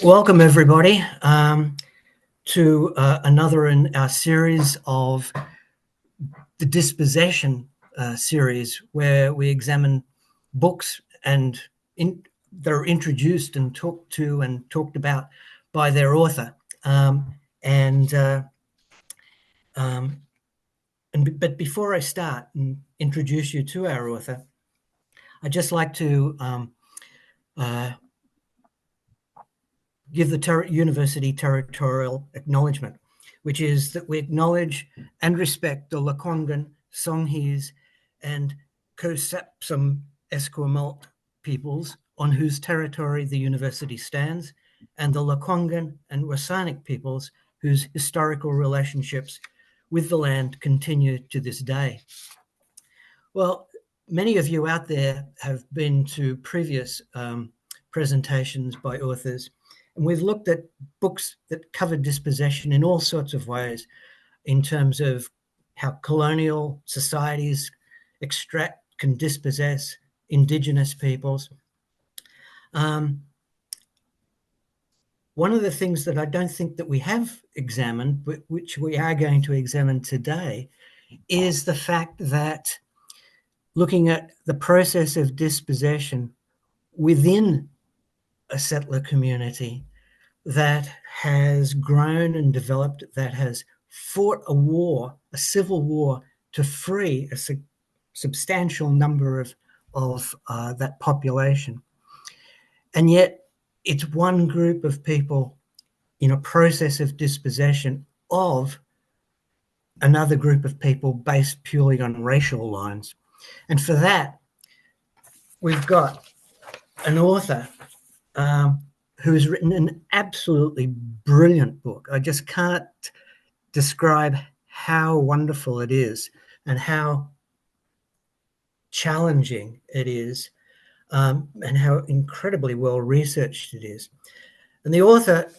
Welcome, everybody, to another in our series of the Dispossession series, where we examine books that are introduced and talked to and talked about by their author. But before I start and introduce you to our author, I'd just like to give the university territorial acknowledgement, which is that we acknowledge and respect the Lekwungen, Songhees, and Coxsackie Esquimalt peoples on whose territory the university stands, and the Lekwungen and Wasanic peoples whose historical relationships with the land continue to this day. Well, many of you out there have been to previous presentations by authors, and we've looked at books that cover dispossession in all sorts of ways, in terms of how colonial societies can dispossess Indigenous peoples. One of the things that I don't think that we have examined, but which we are going to examine today, is the fact that looking at the process of dispossession within a settler community that has grown and developed, that has fought a civil war to free a substantial number of that population. And yet it's one group of people in a process of dispossession of another group of people based purely on racial lines. And for that, we've got an author who has written an absolutely brilliant book. I just can't describe how wonderful it is and how challenging it is, and how incredibly well researched it is. And the author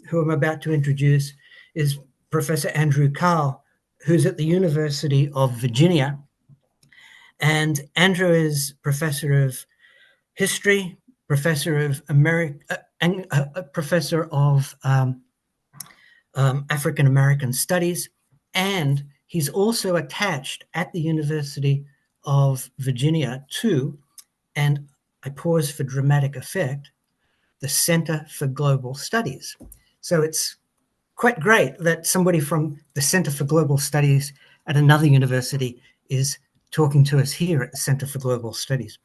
who I'm about to introduce is Professor Andrew Kharl, who's at the University of Virginia. And Andrew is professor of history, professor of professor of African American studies, and he's also attached at the University of Virginia to, and I pause for dramatic effect, the Center for Global Studies. So it's quite great that somebody from the Center for Global Studies at another university is talking to us here at the Center for Global Studies.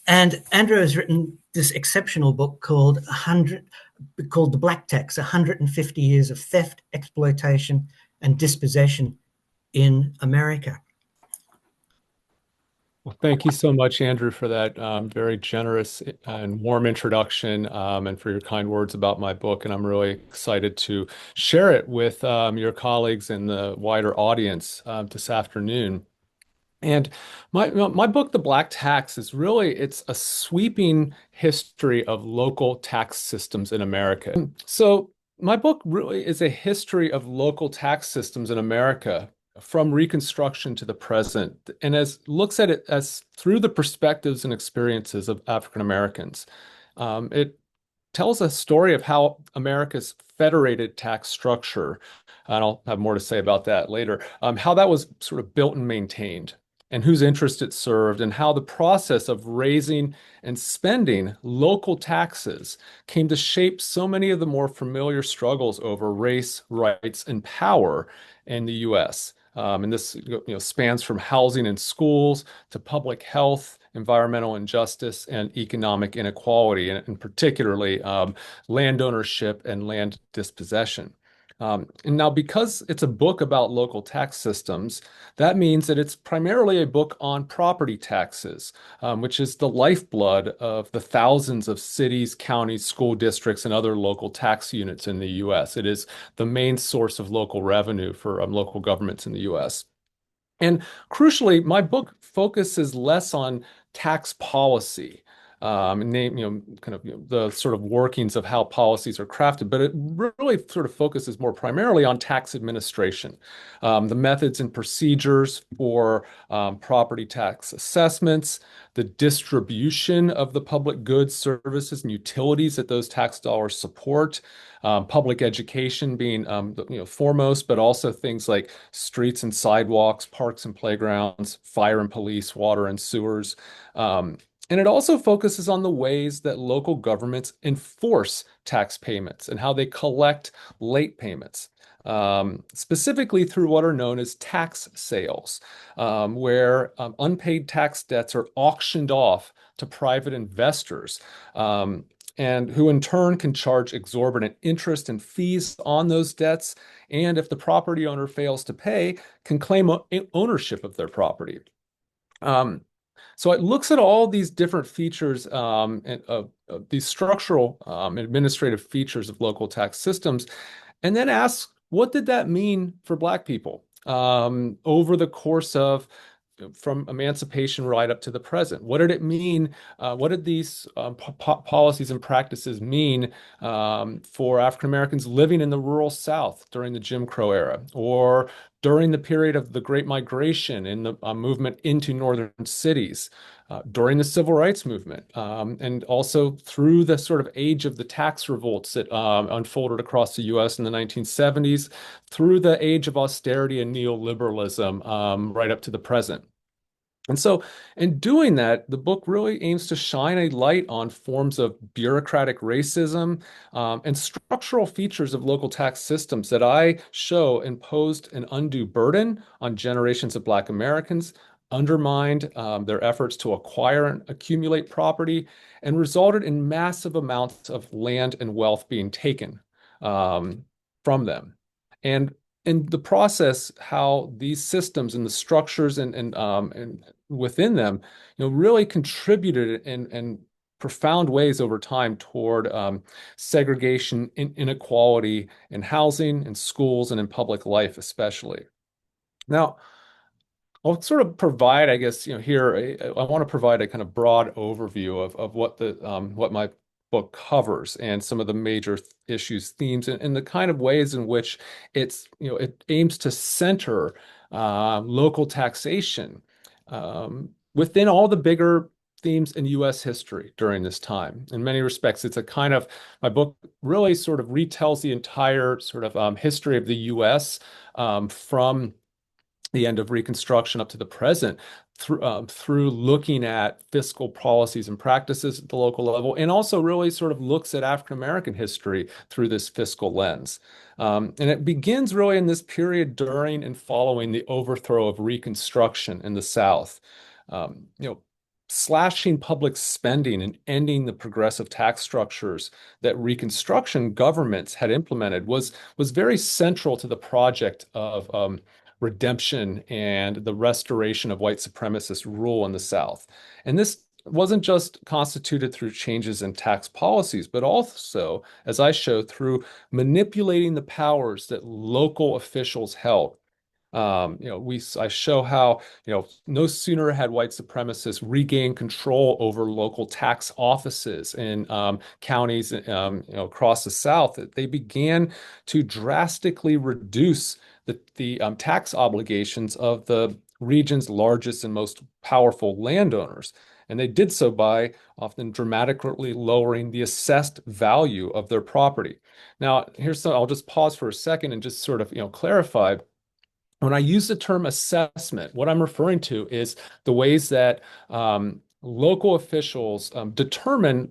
And Andrew has written this exceptional book called The Black Tax, 150 Years of Theft, Exploitation and Dispossession in America. Well, thank you so much, Andrew, for that very generous and warm introduction, and for your kind words about my book. And I'm really excited to share it with your colleagues and the wider audience this afternoon. And my book, The Black Tax, it's a sweeping history of local tax systems in America. So my book really is a history of local tax systems in America from Reconstruction to the present, and looks at it as through the perspectives and experiences of African Americans. It tells a story of how America's federated tax structure, and I'll have more to say about that later, how that was sort of built and maintained, and whose interest it served, and how the process of raising and spending local taxes came to shape so many of the more familiar struggles over race, rights, and power in the U.S. And this spans from housing and schools to public health, environmental injustice, and economic inequality, and particularly land ownership and land dispossession. And now, because it's a book about local tax systems, that means that it's primarily a book on property taxes, which is the lifeblood of the thousands of cities, counties, school districts, and other local tax units in the U.S. It is the main source of local revenue for local governments in the U.S. And crucially, my book focuses less on tax policy and name, kind of the sort of workings of how policies are crafted, but it really sort of focuses more primarily on tax administration, the methods and procedures for property tax assessments, the distribution of the public goods, services, and utilities that those tax dollars support, public education being foremost, but also things like streets and sidewalks, parks and playgrounds, fire and police, water and sewers. And it also focuses on the ways that local governments enforce tax payments and how they collect late payments, specifically through what are known as tax sales, where unpaid tax debts are auctioned off to private investors, and who in turn can charge exorbitant interest and fees on those debts. And if the property owner fails to pay, can claim ownership of their property. So it looks at all these different features, and these structural administrative features of local tax systems, and then asks, what did that mean for Black people over the course of from emancipation right up to the present? What did it mean? What did these policies and practices mean for African Americans living in the rural South during the Jim Crow era, or during the period of the Great Migration and the movement into northern cities, during the Civil Rights Movement, and also through the sort of age of the tax revolts that unfolded across the US in the 1970s, through the age of austerity and neoliberalism right up to the present. And so, in doing that, the book really aims to shine a light on forms of bureaucratic racism and structural features of local tax systems that I show imposed an undue burden on generations of Black Americans, undermined their efforts to acquire and accumulate property, and resulted in massive amounts of land and wealth being taken from them. And in the process, how these systems and the structures and within them, really contributed in profound ways over time toward segregation, inequality in housing, in schools, and in public life, especially. Now, I'll sort of provide, I guess, here, I want to provide a kind of broad overview of what my book covers and some of the major issues, themes, and the kind of ways in which it aims to center local taxation within all the bigger themes in U.S. history during this time. In many respects, my book really sort of retells the entire sort of history of the U.S. From the end of Reconstruction up to the present, through looking at fiscal policies and practices at the local level, and also really sort of looks at African American history through this fiscal lens. And it begins really in this period during and following the overthrow of Reconstruction in the South. Slashing public spending and ending the progressive tax structures that Reconstruction governments had implemented was very central to the project of redemption and the restoration of white supremacist rule in the South. And this wasn't just constituted through changes in tax policies, but also, as I show, through manipulating the powers that local officials held. I show how, no sooner had white supremacists regained control over local tax offices in counties, across the South, that they began to drastically reduce the tax obligations of the region's largest and most powerful landowners. And they did so by often dramatically lowering the assessed value of their property. Now, I'll just pause for a second and just sort of, clarify. When I use the term assessment, what I'm referring to is the ways that local officials determine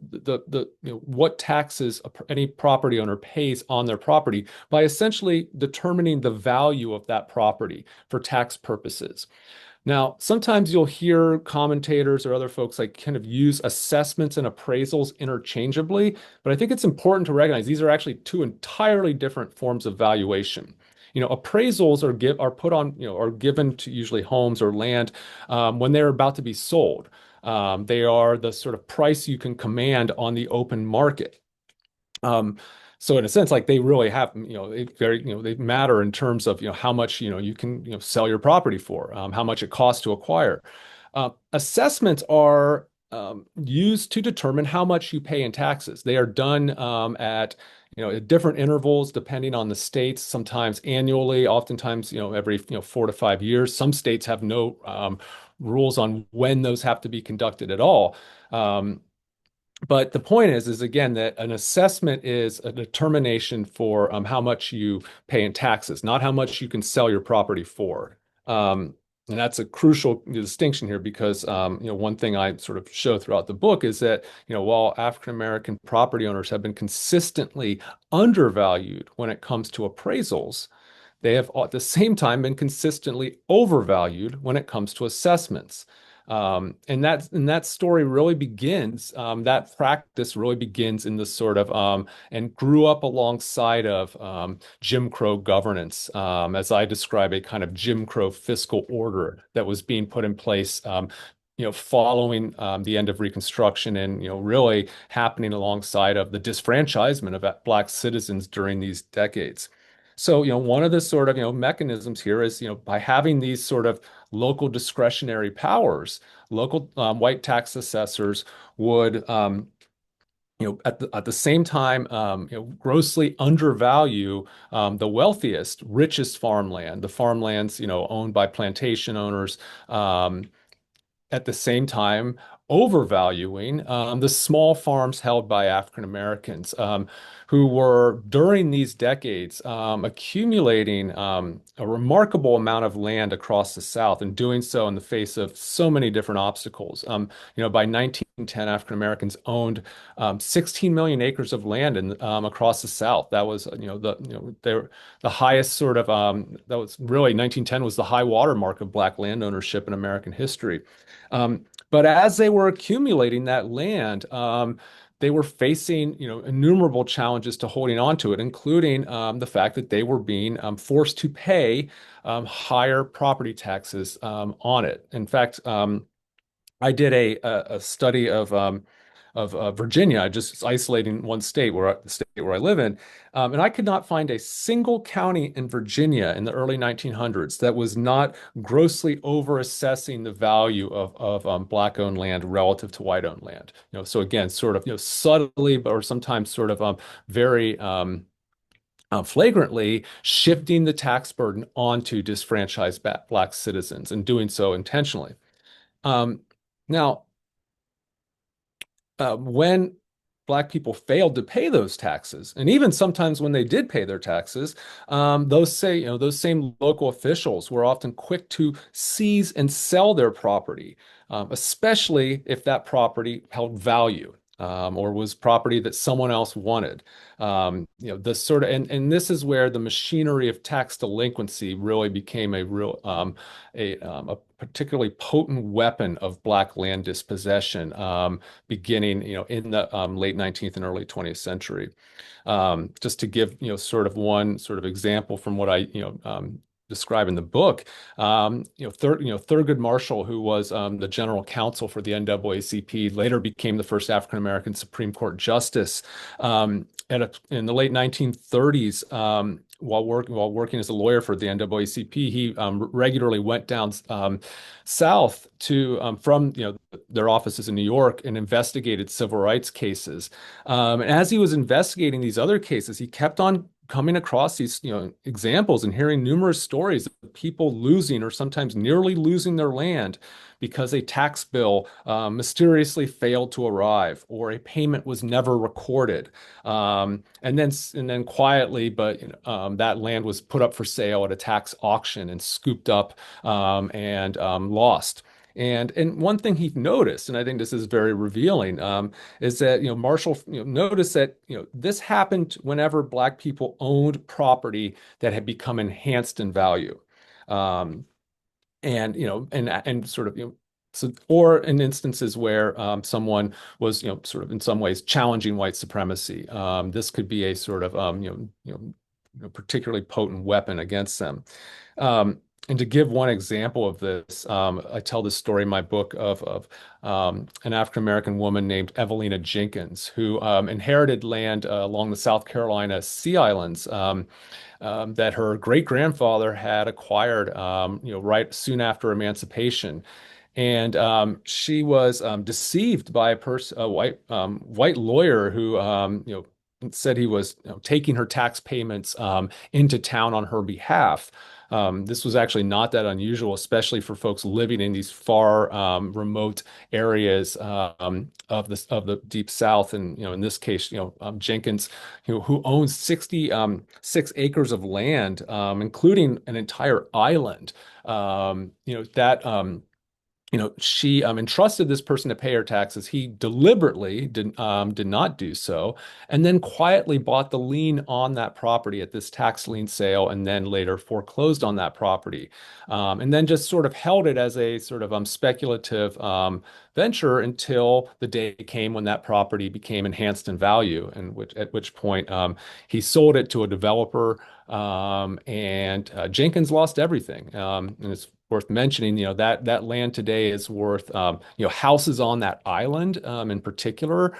what taxes any property owner pays on their property by essentially determining the value of that property for tax purposes. Now, sometimes you'll hear commentators or other folks like kind of use assessments and appraisals interchangeably, but I think it's important to recognize these are actually two entirely different forms of valuation. Appraisals are put on, are given to usually homes or land when they're about to be sold. They are the sort of price you can command on the open market. So in a sense, like they really have, they matter in terms of, how much, you can, sell your property for, how much it costs to acquire. Assessments are used to determine how much you pay in taxes. They are done at at different intervals depending on the states. Sometimes annually, oftentimes every 4 to 5 years. Some states have no rules on when those have to be conducted at all. Um, but the point is again that an assessment is a determination for how much you pay in taxes, not how much you can sell your property for. Um, and that's a crucial distinction here because one thing I sort of show throughout the book is that while African American property owners have been consistently undervalued when it comes to appraisals, they have at the same time been consistently overvalued when it comes to assessments. And that story really begins, that practice really begins in the sort of and grew up alongside of Jim Crow governance, as I describe a kind of Jim Crow fiscal order that was being put in place following the end of Reconstruction and, really happening alongside of the disfranchisement of Black citizens during these decades. So, one of the sort of, mechanisms here is, by having these sort of local discretionary powers, local white tax assessors would, at the same time, grossly undervalue the wealthiest, richest farmland, the farmlands, owned by plantation owners, at the same time overvaluing the small farms held by African Americans who were during these decades accumulating a remarkable amount of land across the South and doing so in the face of so many different obstacles. By 1910, African Americans owned 16 million acres of land across the South. That was, the highest sort of, that was really 1910 was the high water mark of Black land ownership in American history. But as they were accumulating that land, they were facing, innumerable challenges to holding on to it, including the fact that they were being forced to pay higher property taxes on it. In fact, I did a study of Virginia, just isolating one state the state where I live in, and I could not find a single county in Virginia in the early 1900s that was not grossly overassessing the value of Black-owned land relative to white-owned land. So again, sort of subtly, or sometimes sort of very flagrantly shifting the tax burden onto disfranchised Black citizens and doing so intentionally. Um, Now, when Black people failed to pay those taxes, and even sometimes when they did pay their taxes, those same local officials were often quick to seize and sell their property, especially if that property held value. Or was property that someone else wanted. This sort of, and this is where the machinery of tax delinquency really became a particularly potent weapon of Black land dispossession, beginning, in the late 19th and early 20th century. Just to give, sort of one sort of example from what I, describe in the book, Thurgood Marshall, who was the general counsel for the NAACP, later became the first African American Supreme Court justice. In the late 1930s, while working as a lawyer for the NAACP, he regularly went down south to from their offices in New York and investigated civil rights cases. And as he was investigating these other cases, he kept on coming across these examples and hearing numerous stories of people losing or sometimes nearly losing their land because a tax bill mysteriously failed to arrive or a payment was never recorded. And then quietly, but that land was put up for sale at a tax auction and scooped up and lost. And one thing he noticed, and I think this is very revealing, is that Marshall noticed that this happened whenever Black people owned property that had become enhanced in value, um, and sort of so, or in instances where someone was sort of in some ways challenging white supremacy. This could be a sort of particularly potent weapon against them. And to give one example of this, I tell this story in my book of an African American woman named Evelina Jenkins, who inherited land along the South Carolina Sea Islands that her great grandfather had acquired, right soon after emancipation. And she was deceived by a white lawyer who said he was taking her tax payments into town on her behalf. This was actually not that unusual, especially for folks living in these far remote areas of the Deep South. And in this case, Jenkins, who owns 66 acres of land, including an entire island. That she entrusted this person to pay her taxes. He deliberately did not do so, and then quietly bought the lien on that property at this tax lien sale, and then later foreclosed on that property, and then just sort of held it as a sort of speculative venture until the day came when that property became enhanced in value, and at which point he sold it to a developer, and Jenkins lost everything. And it's worth mentioning, that land today is worth, houses on that island, in particular,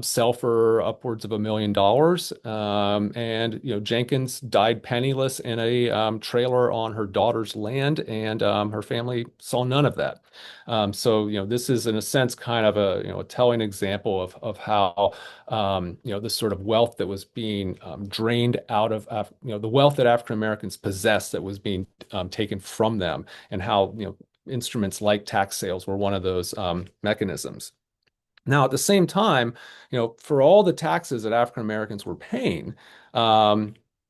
sell for upwards of $1 million. And Jenkins died penniless in a trailer on her daughter's land, and her family saw none of that. So this is in a sense kind of a telling example of how this sort of wealth that was being drained out of the wealth that African Americans possessed that was being taken from them, and how instruments like tax sales were one of those mechanisms. Now, at the same time, for all the taxes that African Americans were paying,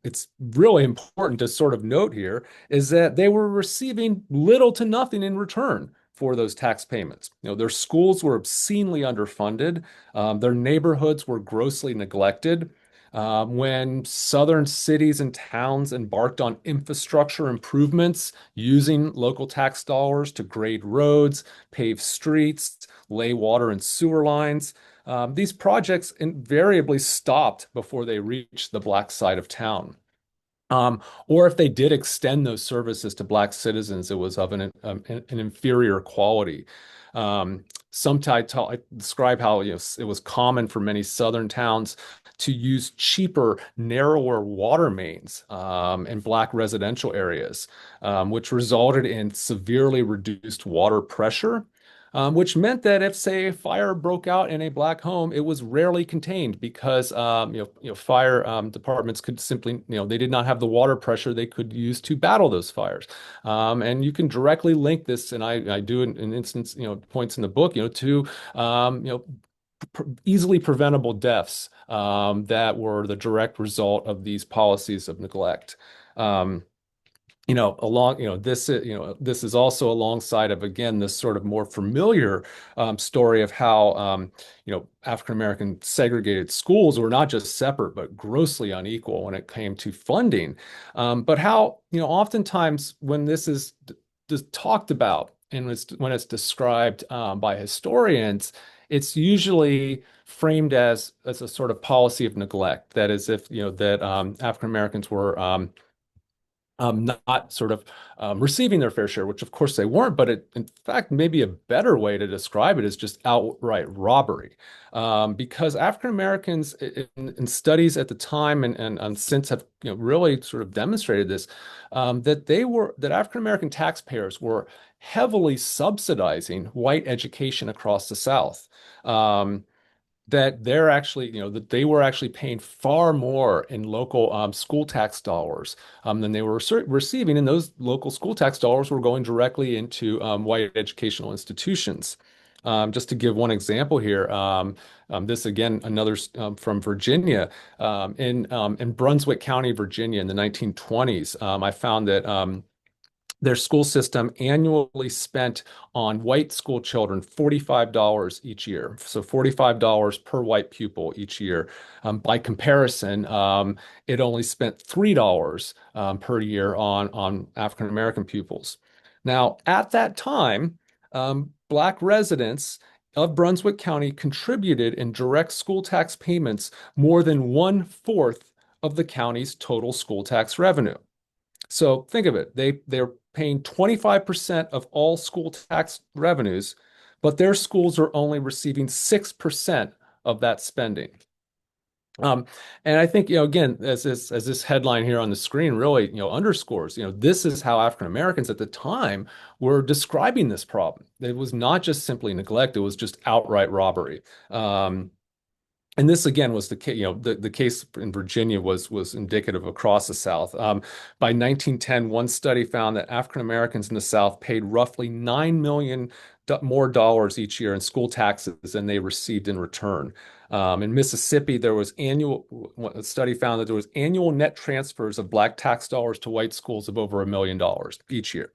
it's really important to sort of note here is that they were receiving little to nothing in return for those tax payments. Their schools were obscenely underfunded. Their neighborhoods were grossly neglected. When southern cities and towns embarked on infrastructure improvements using local tax dollars to grade roads, pave streets, lay water and sewer lines, these projects invariably stopped before they reached the Black side of town. Or if they did extend those services to Black citizens, it was of an inferior quality. Sometimes I describe how it was common for many southern towns to use cheaper, narrower water mains in Black residential areas, which resulted in severely reduced water pressure. Which meant that if, say, a fire broke out in a Black home, it was rarely contained because fire departments could simply, they did not have the water pressure they could use to battle those fires. And you can directly link this, and I do in instance, points in the book, to easily preventable deaths that were the direct result of these policies of neglect. This is also alongside of, again, this sort of more familiar story of how African American segregated schools were not just separate but grossly unequal when it came to funding, but how oftentimes when this is talked about and when it's described by historians, it's usually framed as a sort of policy of neglect. That is, if that African Americans were not sort of receiving their fair share, which of course they weren't, but in fact, maybe a better way to describe it is just outright robbery. Because African Americans in studies at the time and since have really sort of demonstrated this, that African American taxpayers were heavily subsidizing white education across the South. That they're actually, that they were actually paying far more in local school tax dollars than they were receiving, and those local school tax dollars were going directly into white educational institutions. Just to give one example here, this again, another from Virginia, in Brunswick County, Virginia, in the 1920s, I found that their school system annually spent on white school children $45 each year. So $45 per white pupil each year. By comparison, it only spent $3 per year on African American pupils. Now, at that time, Black residents of Brunswick County contributed in direct school tax payments more than 1/4 of the county's total school tax revenue. So think of it. They're paying 25% of all school tax revenues, but their schools are only receiving 6% of that spending. Um, and I think, again, as this headline here on the screen really, underscores, this is how African Americans at the time were describing this problem. It was not just simply neglect; it was just outright robbery. Um, and this again was the case, the case in Virginia was indicative across the South. By 1910, one study found that African Americans in the South paid roughly 9 million more dollars each year in school taxes than they received in return. In Mississippi, a study found that there was annual net transfers of black tax dollars to white schools of over $1 million each year.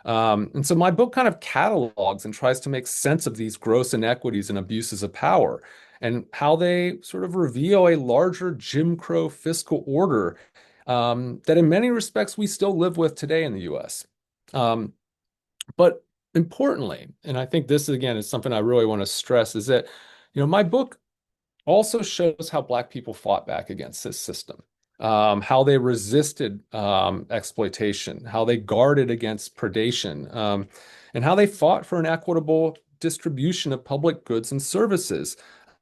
And so my book kind of catalogs and tries to make sense of these gross inequities and abuses of power and how they sort of reveal a larger Jim Crow fiscal order that in many respects we still live with today in the US. Um, but importantly, and I think this again is something I really want to stress, is that, my book also shows how Black people fought back against this system, how they resisted exploitation, how they guarded against predation, and how they fought for an equitable distribution of public goods and services,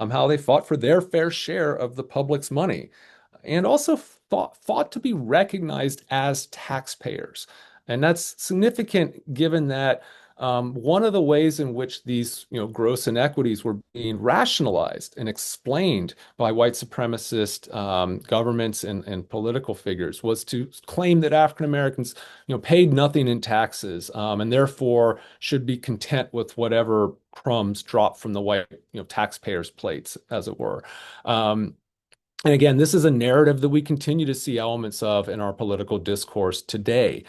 how they fought for their fair share of the public's money, and also fought to be recognized as taxpayers. And that's significant given that one of the ways in which these, gross inequities were being rationalized and explained by white supremacist governments and political figures was to claim that African Americans, paid nothing in taxes and therefore should be content with whatever crumbs drop from the white, taxpayers' plates, as it were. And again, this is a narrative that we continue to see elements of in our political discourse today.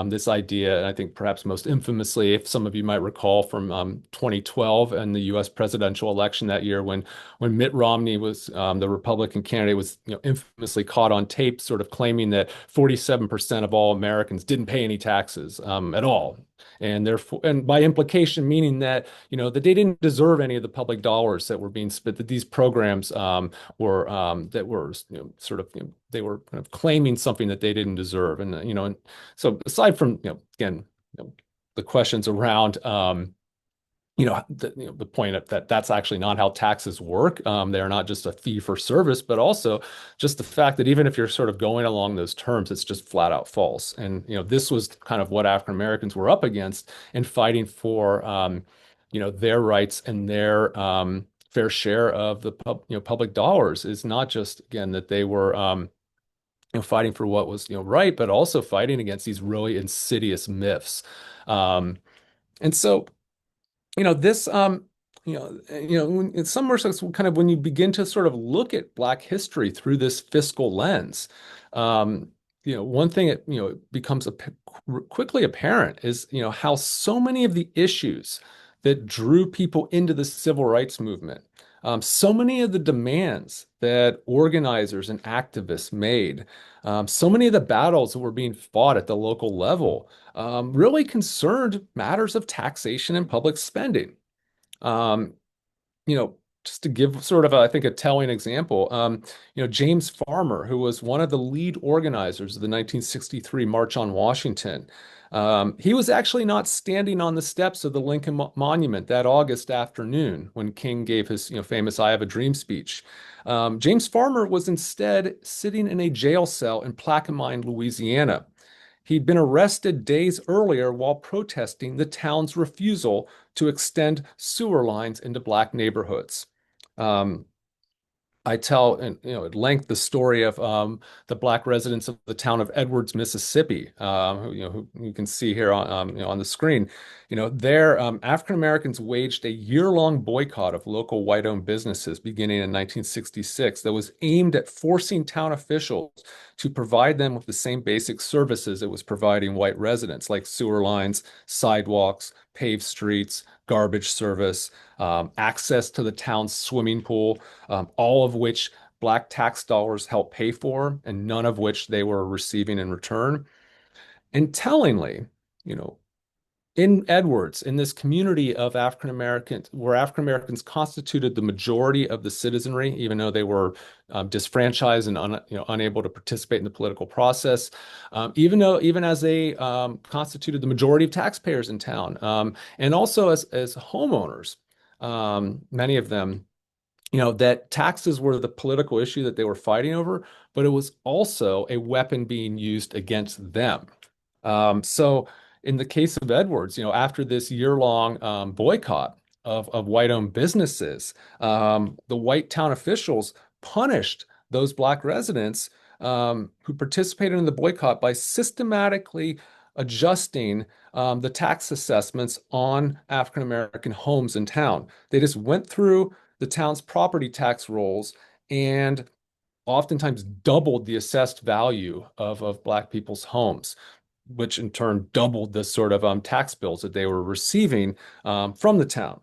This idea, and I think perhaps most infamously, if some of you might recall from 2012 and the U.S. presidential election that year, when Mitt Romney was the Republican candidate, was infamously caught on tape, sort of claiming that 47% of all Americans didn't pay any taxes at all. And therefore, and by implication, meaning that that they didn't deserve any of the public dollars that were being spent. That these programs were that were sort of they were kind of claiming something that they didn't deserve, and so aside from again the questions around the point that that's actually not how taxes work. They are not just a fee for service, but also just the fact that even if you're sort of going along those terms, it's just flat out false. And this was kind of what African Americans were up against in fighting for their rights and their fair share of the public dollars. Is not just again that they were fighting for what was right, but also fighting against these really insidious myths. And so this in some respects kind of when you begin to sort of look at Black history through this fiscal lens, one thing it becomes quickly apparent is how so many of the issues that drew people into the civil rights movement, so many of the demands that organizers and activists made, so many of the battles that were being fought at the local level really concerned matters of taxation and public spending. Um, just to give sort of, I think, a telling example, James Farmer, who was one of the lead organizers of the 1963 March on Washington, he was actually not standing on the steps of the Lincoln Monument that August afternoon when King gave his, famous "I Have a Dream" speech. James Farmer was instead sitting in a jail cell in Plaquemine, Louisiana. He'd been arrested days earlier while protesting the town's refusal to extend sewer lines into Black neighborhoods. Um, I tell at length the story of the Black residents of the town of Edwards, Mississippi, who you can see here on the screen. There African Americans waged a year-long boycott of local white-owned businesses beginning in 1966 that was aimed at forcing town officials to provide them with the same basic services it was providing white residents, like sewer lines, sidewalks, paved streets, garbage service, access to the town's swimming pool, all of which Black tax dollars helped pay for, and none of which they were receiving in return. And tellingly, you know, in Edwards, in this community of African Americans, where African Americans constituted the majority of the citizenry, even though they were disfranchised and unable to participate in the political process, even as they constituted the majority of taxpayers in town, and also as homeowners, many of them. that taxes were the political issue that they were fighting over, but it was also a weapon being used against them. So in the case of Edwards, after this year-long boycott of white-owned businesses, the white town officials punished those black residents who participated in the boycott by systematically adjusting the tax assessments on African American homes in town. They just went through the town's property tax rolls and oftentimes doubled the assessed value of Black people's homes, which in turn doubled the sort of tax bills that they were receiving from the town.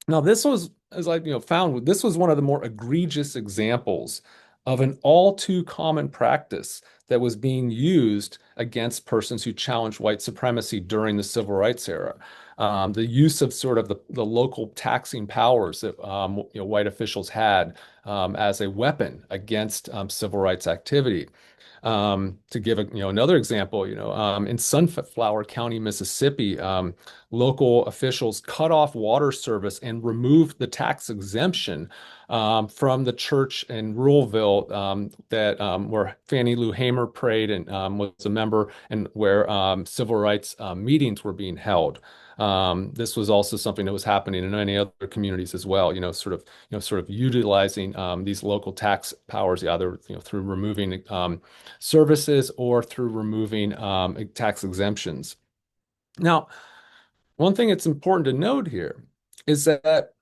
Now, this was, as I found, this was one of the more egregious examples of an all too common practice that was being used against persons who challenged white supremacy during the civil rights era. The use of sort of the local taxing powers that white officials had as a weapon against civil rights activity. To give another example, in Sunflower County, Mississippi, local officials cut off water service and removed the tax exemption from the church in Ruralville that where Fannie Lou Hamer prayed and was a member, and where civil rights meetings were being held. This was also something that was happening in many other communities as well. Sort of utilizing these local tax powers, either through removing services or through removing tax exemptions. Now, one thing that's important to note here is that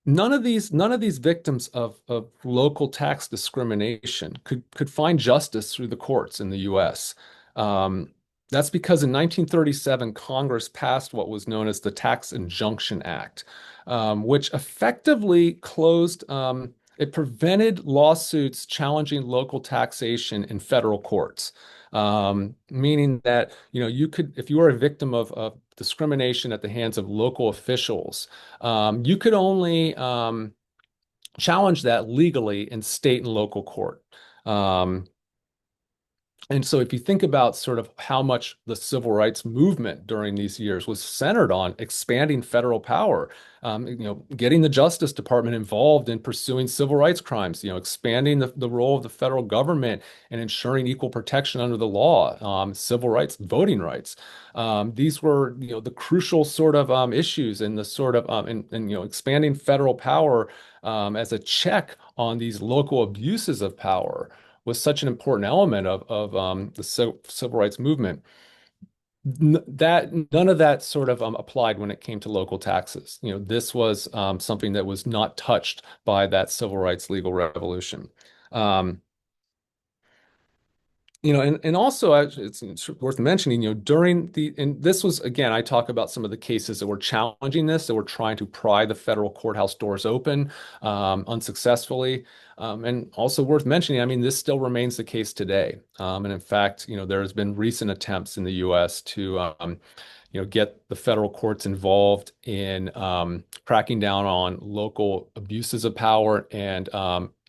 none of these victims of local tax discrimination could find justice through the courts in the U.S. That's because in 1937, Congress passed what was known as the Tax Injunction Act, which effectively it prevented lawsuits challenging local taxation in federal courts. Meaning that, if you were a victim of discrimination at the hands of local officials, you could only challenge that legally in state and local court. And so if you think about sort of how much the civil rights movement during these years was centered on expanding federal power, getting the Justice Department involved in pursuing civil rights crimes, expanding the role of the federal government and ensuring equal protection under the law, civil rights, voting rights. These were, the crucial sort of issues in the sort of, expanding federal power as a check on these local abuses of power was such an important element of the civil rights movement. That none of that sort of applied when it came to local taxes. This was something that was not touched by that civil rights legal revolution. Um, and also it's worth mentioning, and this was, again, I talk about some of the cases that were challenging this, that were trying to pry the federal courthouse doors open unsuccessfully. And also worth mentioning, I mean, this still remains the case today. And in fact, there has been recent attempts in the U.S. to, get the federal courts involved in cracking down on local abuses of power and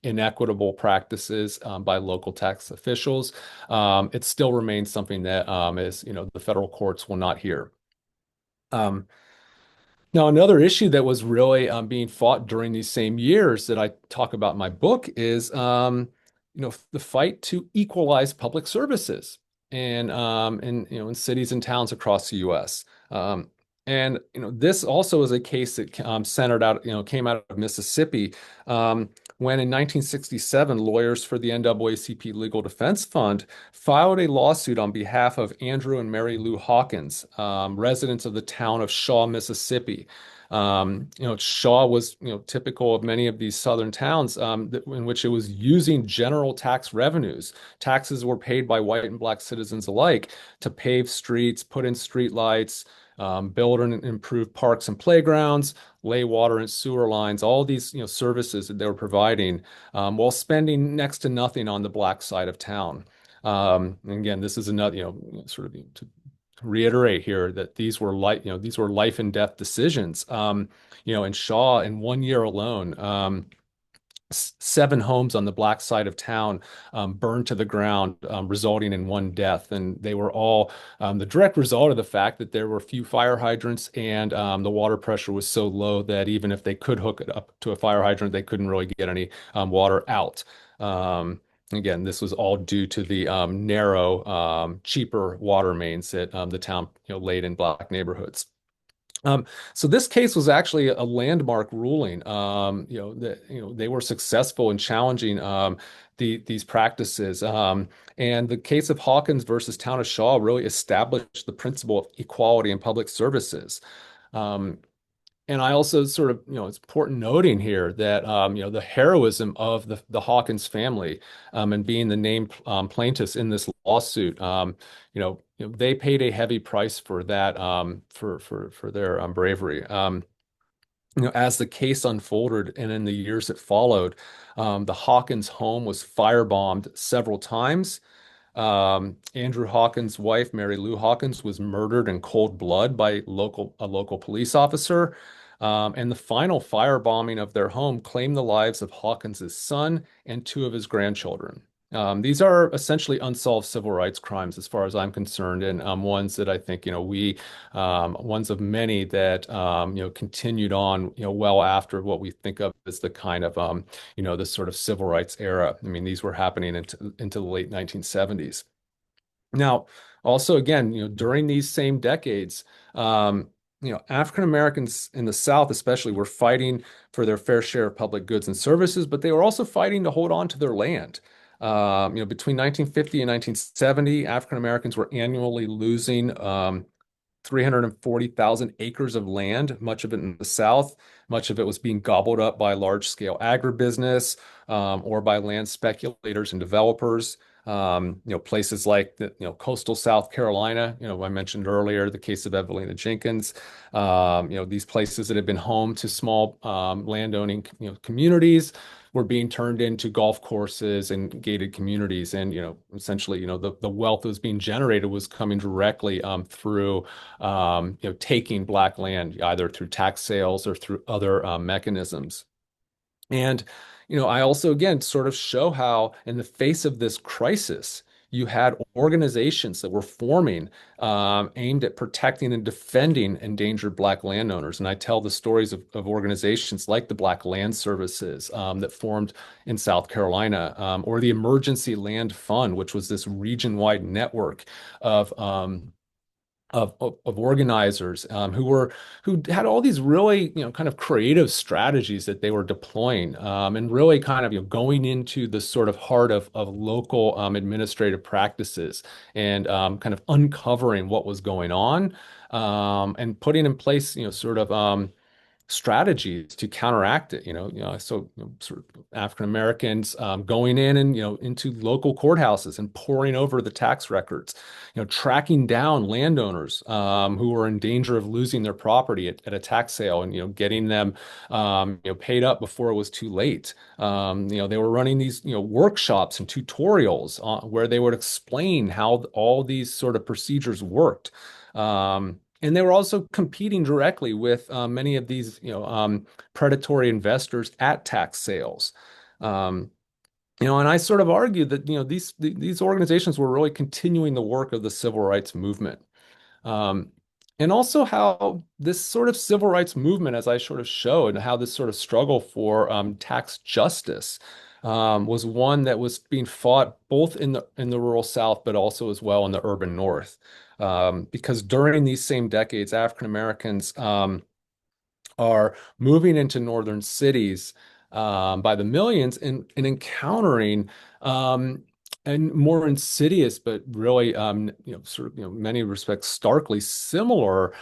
inequitable practices by local tax officials. It still remains something that the federal courts will not hear. Um, Now, another issue that was really being fought during these same years that I talk about in my book is, the fight to equalize public services in cities and towns across the U.S. And this also is a case that came out of Mississippi, when in 1967 lawyers for the NAACP Legal Defense Fund filed a lawsuit on behalf of Andrew and Mary Lou Hawkins, residents of the town of Shaw, Mississippi. Shaw was, typical of many of these southern towns in which it was using general tax revenues. Taxes were paid by white and black citizens alike to pave streets, put in street lights, build and improve parks and playgrounds, lay water and sewer lines, all these services that they were providing, while spending next to nothing on the black side of town. And again, this is another, sort of to reiterate here that these were life and death decisions. In Shaw, in one year alone, seven homes on the black side of town burned to the ground, resulting in one death. And they were all the direct result of the fact that there were few fire hydrants and the water pressure was so low that even if they could hook it up to a fire hydrant, they couldn't really get any water out. Again, this was all due to the narrow, cheaper water mains that the town, laid in black neighborhoods. Um, so this case was actually a landmark ruling. That they were successful in challenging these practices. And the case of Hawkins versus Town of Shaw really established the principle of equality in public services. Um, and I also sort of, it's important noting here that, the heroism of the Hawkins family, and being the named plaintiffs in this lawsuit, they paid a heavy price for that, for their bravery. As the case unfolded and in the years that followed, the Hawkins home was firebombed several times. Andrew Hawkins' wife, Mary Lou Hawkins, was murdered in cold blood by a local police officer. And the final firebombing of their home claimed the lives of Hawkins's son and two of his grandchildren. These are essentially unsolved civil rights crimes, as far as I'm concerned, and ones that I think, ones of many that, continued on, well after what we think of as the kind of, this sort of civil rights era. I mean, these were happening into the late 1970s. Now, also, again, during these same decades, African Americans in the South, especially, were fighting for their fair share of public goods and services, but they were also fighting to hold on to their land. Between 1950 and 1970, African Americans were annually losing 340,000 acres of land, much of it in the South. Much of it was being gobbled up by large-scale agribusiness, or by land speculators and developers. Places like coastal South Carolina, I mentioned earlier the case of Evelina Jenkins. These places that had been home to small landowning communities were being turned into golf courses and gated communities. And, essentially, the wealth that was being generated was coming directly through, taking black land, either through tax sales or through other mechanisms. And, I also, again, sort of show how, in the face of this crisis, you had organizations that were forming, aimed at protecting and defending endangered Black landowners. And I tell the stories of organizations like the Black Land Services, that formed in South Carolina, or the Emergency Land Fund, which was this region-wide network of organizers, who had all these really, kind of creative strategies that they were deploying, and really kind of, going into the sort of heart of local administrative practices, and kind of uncovering what was going on, and putting in place, sort of strategies to counteract it. So, sort of African Americans going in and, into local courthouses and poring over the tax records, tracking down landowners who were in danger of losing their property at a tax sale, and, getting them, paid up before it was too late. They were running these, workshops and tutorials where they would explain how all these sort of procedures worked. And they were also competing directly with many of these, predatory investors at tax sales. Um, and I sort of argued that, these organizations were really continuing the work of the civil rights movement. Um, and also how this sort of civil rights movement, as I sort of showed, how this sort of struggle for tax justice, was one that was being fought both in the rural South, but also as well in the urban North. Because during these same decades, African Americans, are moving into northern cities, by the millions, and encountering, and more insidious, but really, sort of, many respects starkly similar,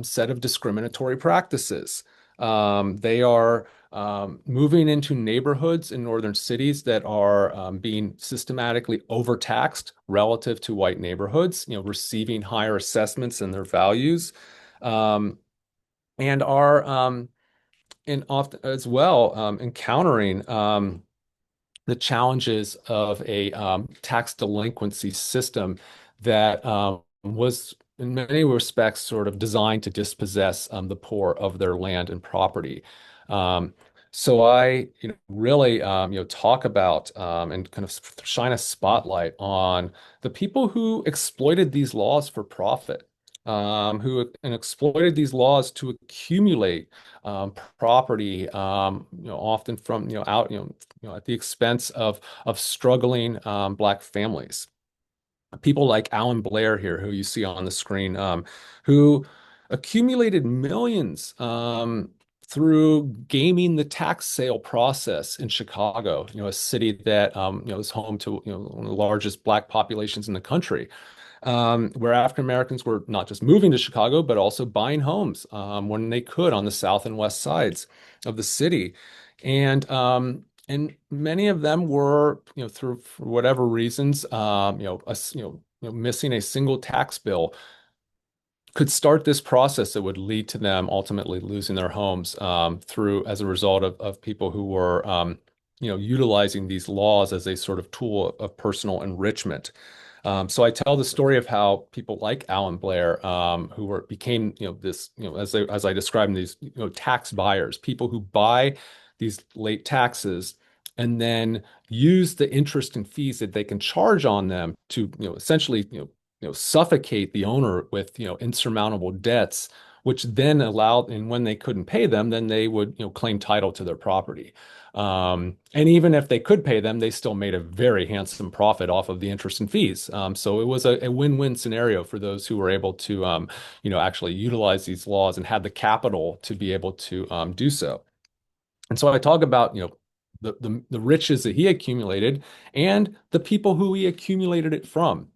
set of discriminatory practices. They are moving into neighborhoods in northern cities that are being systematically overtaxed relative to white neighborhoods, receiving higher assessments in their values. Um, and are, and often as well, encountering the challenges of a tax delinquency system that was in many respects sort of designed to dispossess the poor of their land and property. Um, So I, really, talk about and kind of shine a spotlight on the people who exploited these laws for profit, who and exploited these laws to accumulate property, often from, out, at the expense of struggling Black families. People like Alan Blair here, who you see on the screen, who accumulated millions through gaming the tax sale process in Chicago, a city that is home to one of the largest Black populations in the country, where African Americans were not just moving to Chicago, but also buying homes when they could on the south and west sides of the city. And many of them were, through for whatever reasons, missing a single tax bill, could start this process that would lead to them ultimately losing their homes through as a result of people who were, utilizing these laws as a sort of tool of personal enrichment. So I tell the story of how people like Alan Blair, who became, this, as I described, these, tax buyers, people who buy these late taxes and then use the interest and fees that they can charge on them to, essentially, suffocate the owner with, insurmountable debts, which then allowed, and when they couldn't pay them, then they would, claim title to their property. And even if they could pay them, they still made a very handsome profit off of the interest and fees. So it was a win-win scenario for those who were able to, actually utilize these laws and had the capital to be able to do so. And so I talk about, the riches that he accumulated and the people who he accumulated it from.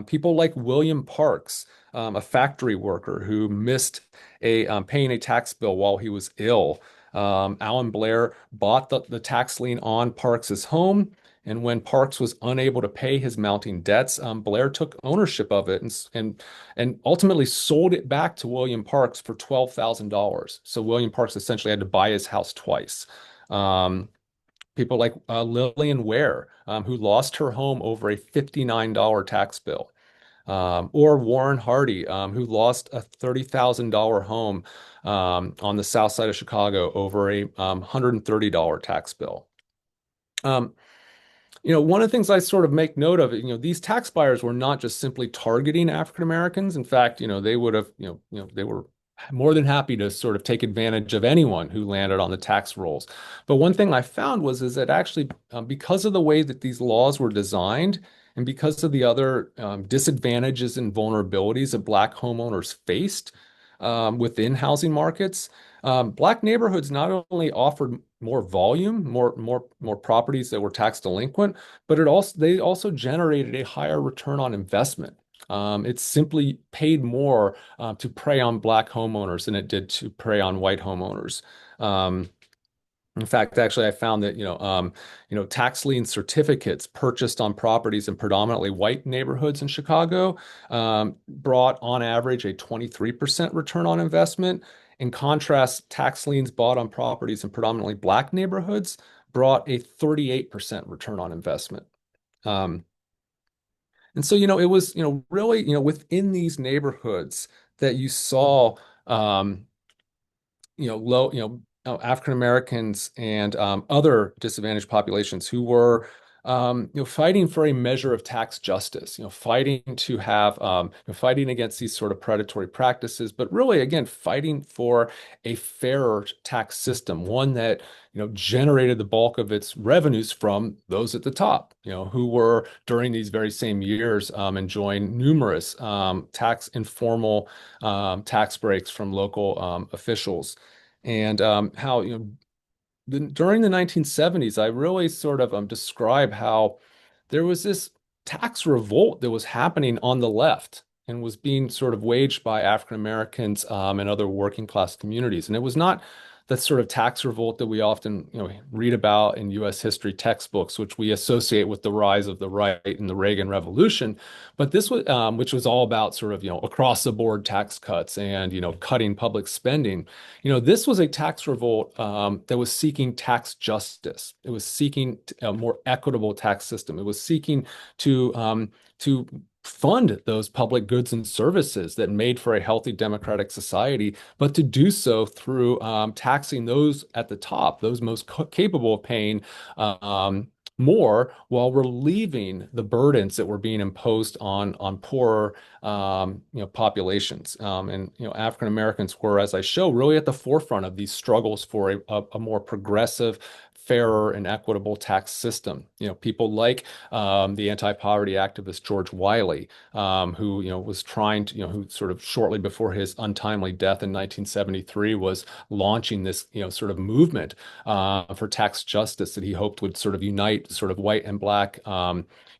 People like William Parks, a factory worker who missed paying a tax bill while he was ill. Alan Blair bought the tax lien on Parks's home, and when Parks was unable to pay his mounting debts, Blair took ownership of it and ultimately sold it back to William Parks for $12,000. So William Parks essentially had to buy his house twice. Um, People like Lillian Ware, who lost her home over a $59 tax bill, or Warren Hardy, who lost a $30,000 home on the south side of Chicago over a $130 tax bill. Um, one of the things I sort of make note of, these tax buyers were not just simply targeting African Americans. In fact, they would have, they were more than happy to sort of take advantage of anyone who landed on the tax rolls. But one thing I found is that actually, because of the way that these laws were designed, and because of the other disadvantages and vulnerabilities that Black homeowners faced within housing markets, Black neighborhoods not only offered more volume, more properties that were tax delinquent, but they also generated a higher return on investment. It simply paid more to prey on Black homeowners than it did to prey on white homeowners. In fact, actually, I found that tax lien certificates purchased on properties in predominantly white neighborhoods in Chicago brought, on average, a 23% return on investment. In contrast, tax liens bought on properties in predominantly Black neighborhoods brought a 38% return on investment. Um, and so, it was, really, within these neighborhoods that you saw. Low, African Americans and other disadvantaged populations who were, fighting for a measure of tax justice, fighting to have, fighting against these sort of predatory practices, but really, again, fighting for a fairer tax system, one that, generated the bulk of its revenues from those at the top, who were during these very same years enjoying numerous informal tax breaks from local officials. And how, during the 1970s, I really sort of describe how there was this tax revolt that was happening on the left and was being sort of waged by African Americans and other working class communities. And it was not that sort of tax revolt that we often, read about in U.S. history textbooks, which we associate with the rise of the right and the Reagan Revolution. But this was, which was all about sort of, across the board tax cuts and, cutting public spending. This was a tax revolt that was seeking tax justice. It was seeking a more equitable tax system. It was seeking to fund those public goods and services that made for a healthy democratic society, but to do so through taxing those at the top, those most capable of paying more, while relieving the burdens that were being imposed on poorer populations. And African Americans were, as I show, really at the forefront of these struggles for a more progressive, fairer, and equitable tax system. People like the anti-poverty activist George Wiley, who was trying to, who sort of shortly before his untimely death in 1973 was launching this sort of movement for tax justice that he hoped would sort of unite sort of white and black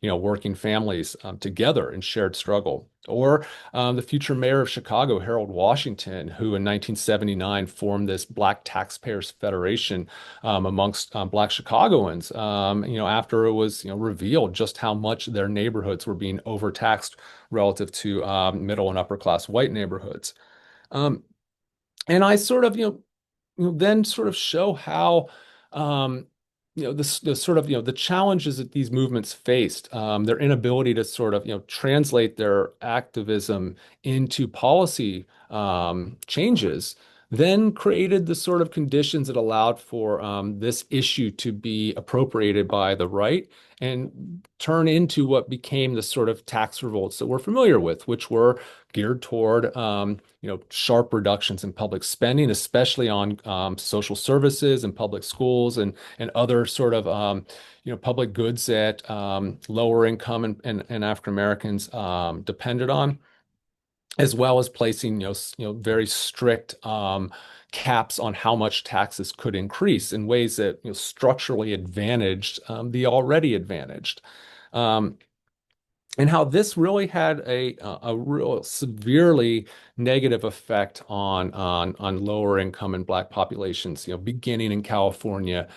working families together in shared struggle. Or the future mayor of Chicago, Harold Washington, who in 1979 formed this Black Taxpayers Federation amongst Black Chicagoans, after it was revealed just how much their neighborhoods were being overtaxed relative to middle and upper class white neighborhoods. Um, and I sort of, then sort of show how the sort of the challenges that these movements faced, their inability to sort of translate their activism into policy changes, then created the sort of conditions that allowed for this issue to be appropriated by the right and turn into what became the sort of tax revolts that we're familiar with, which were geared toward sharp reductions in public spending, especially on social services and public schools and other sort of public goods that lower income and African Americans depended on, as well as placing very strict caps on how much taxes could increase in ways that structurally advantaged the already advantaged. Um, and how this really had a real severely negative effect on lower income and black populations, beginning in California,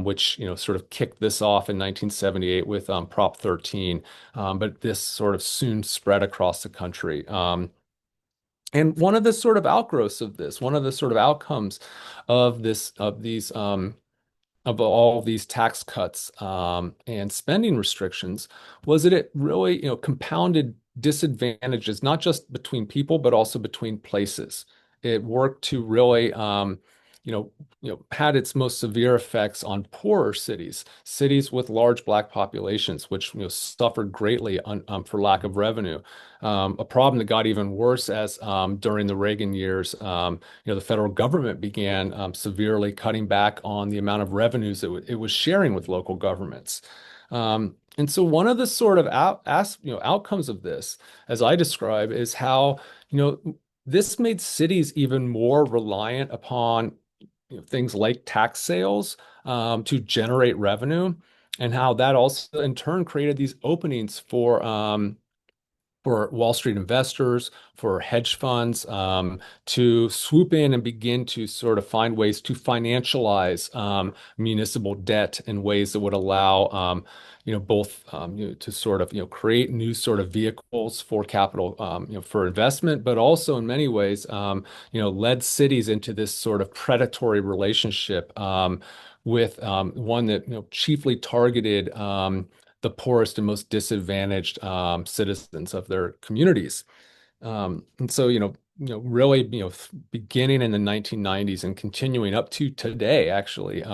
which sort of kicked this off in 1978 with Prop 13, but this sort of soon spread across the country. And one of the sort of outgrowths of this, one of the sort of outcomes of these of all of these tax cuts and spending restrictions was that it really, compounded disadvantages, not just between people, but also between places. It worked to really, had its most severe effects on poorer cities, cities with large black populations, which suffered greatly for lack of revenue. A problem that got even worse as during the Reagan years, the federal government began severely cutting back on the amount of revenues that it was sharing with local governments. And so one of the sort of outcomes of this, as I describe, is how this made cities even more reliant upon things like tax sales to generate revenue, and how that also in turn created these openings for Wall Street investors, for hedge funds, to swoop in and begin to sort of find ways to financialize municipal debt in ways that would allow, both to sort of create new sort of vehicles for capital, for investment, but also in many ways, led cities into this sort of predatory relationship with one that chiefly targeted the poorest and most disadvantaged citizens of their communities. And so, really, beginning in the 1990s and continuing up to today, actually,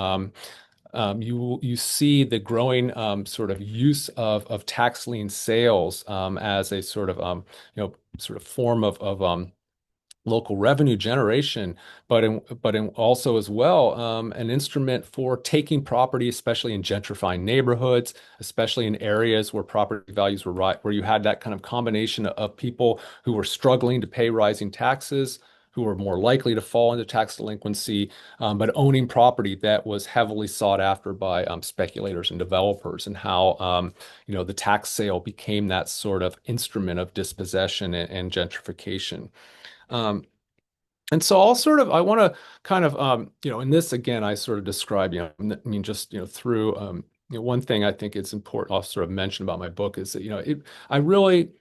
you see the growing sort of use of tax lien sales as a sort of sort of form of local revenue generation, but in also as well an instrument for taking property, especially in gentrifying neighborhoods, especially in areas where property values were right, where you had that kind of combination of people who were struggling to pay rising taxes, who were more likely to fall into tax delinquency, but owning property that was heavily sought after by speculators and developers, and how the tax sale became that sort of instrument of dispossession and gentrification. Um, and so I want to kind of, in this again, I sort of describe, I mean, just, through, one thing I think it's important I'll sort of mention about my book is that, I really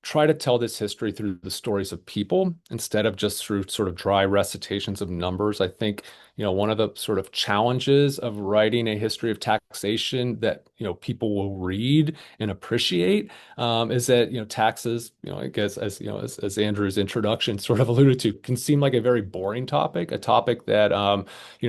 try to tell this history through the stories of people instead of just through sort of dry recitations of numbers. I think, one of the sort of challenges of writing a history of taxation that, people will read and appreciate, is that, taxes, I guess, as Andrew's introduction sort of alluded to, can seem like a very boring topic, a topic that,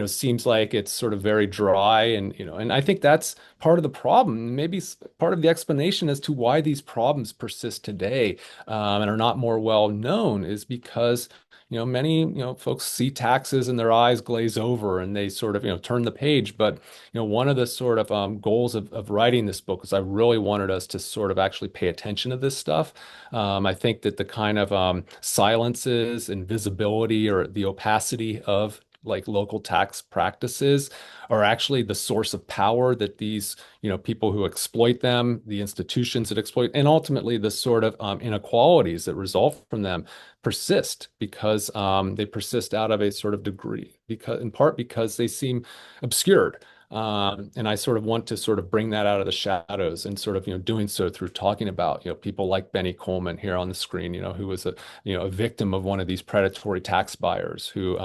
seems like it's sort of very dry. And I think that's part of the problem, maybe part of the explanation as to why these problems persist today, and are not more well known, is because many folks see taxes and their eyes glaze over and they sort of turn the page. But one of the sort of goals of writing this book is I really wanted us to sort of actually pay attention to this stuff. I think that the kind of silences and visibility or the opacity of like local tax practices are actually the source of power that these, people who exploit them, the institutions that exploit, and ultimately the sort of inequalities that result from them persist because they persist out of a sort of degree, because in part because they seem obscured. And I sort of want to sort of bring that out of the shadows and sort of, doing so through talking about, people like Benny Coleman here on the screen, who was a victim of one of these predatory tax buyers who,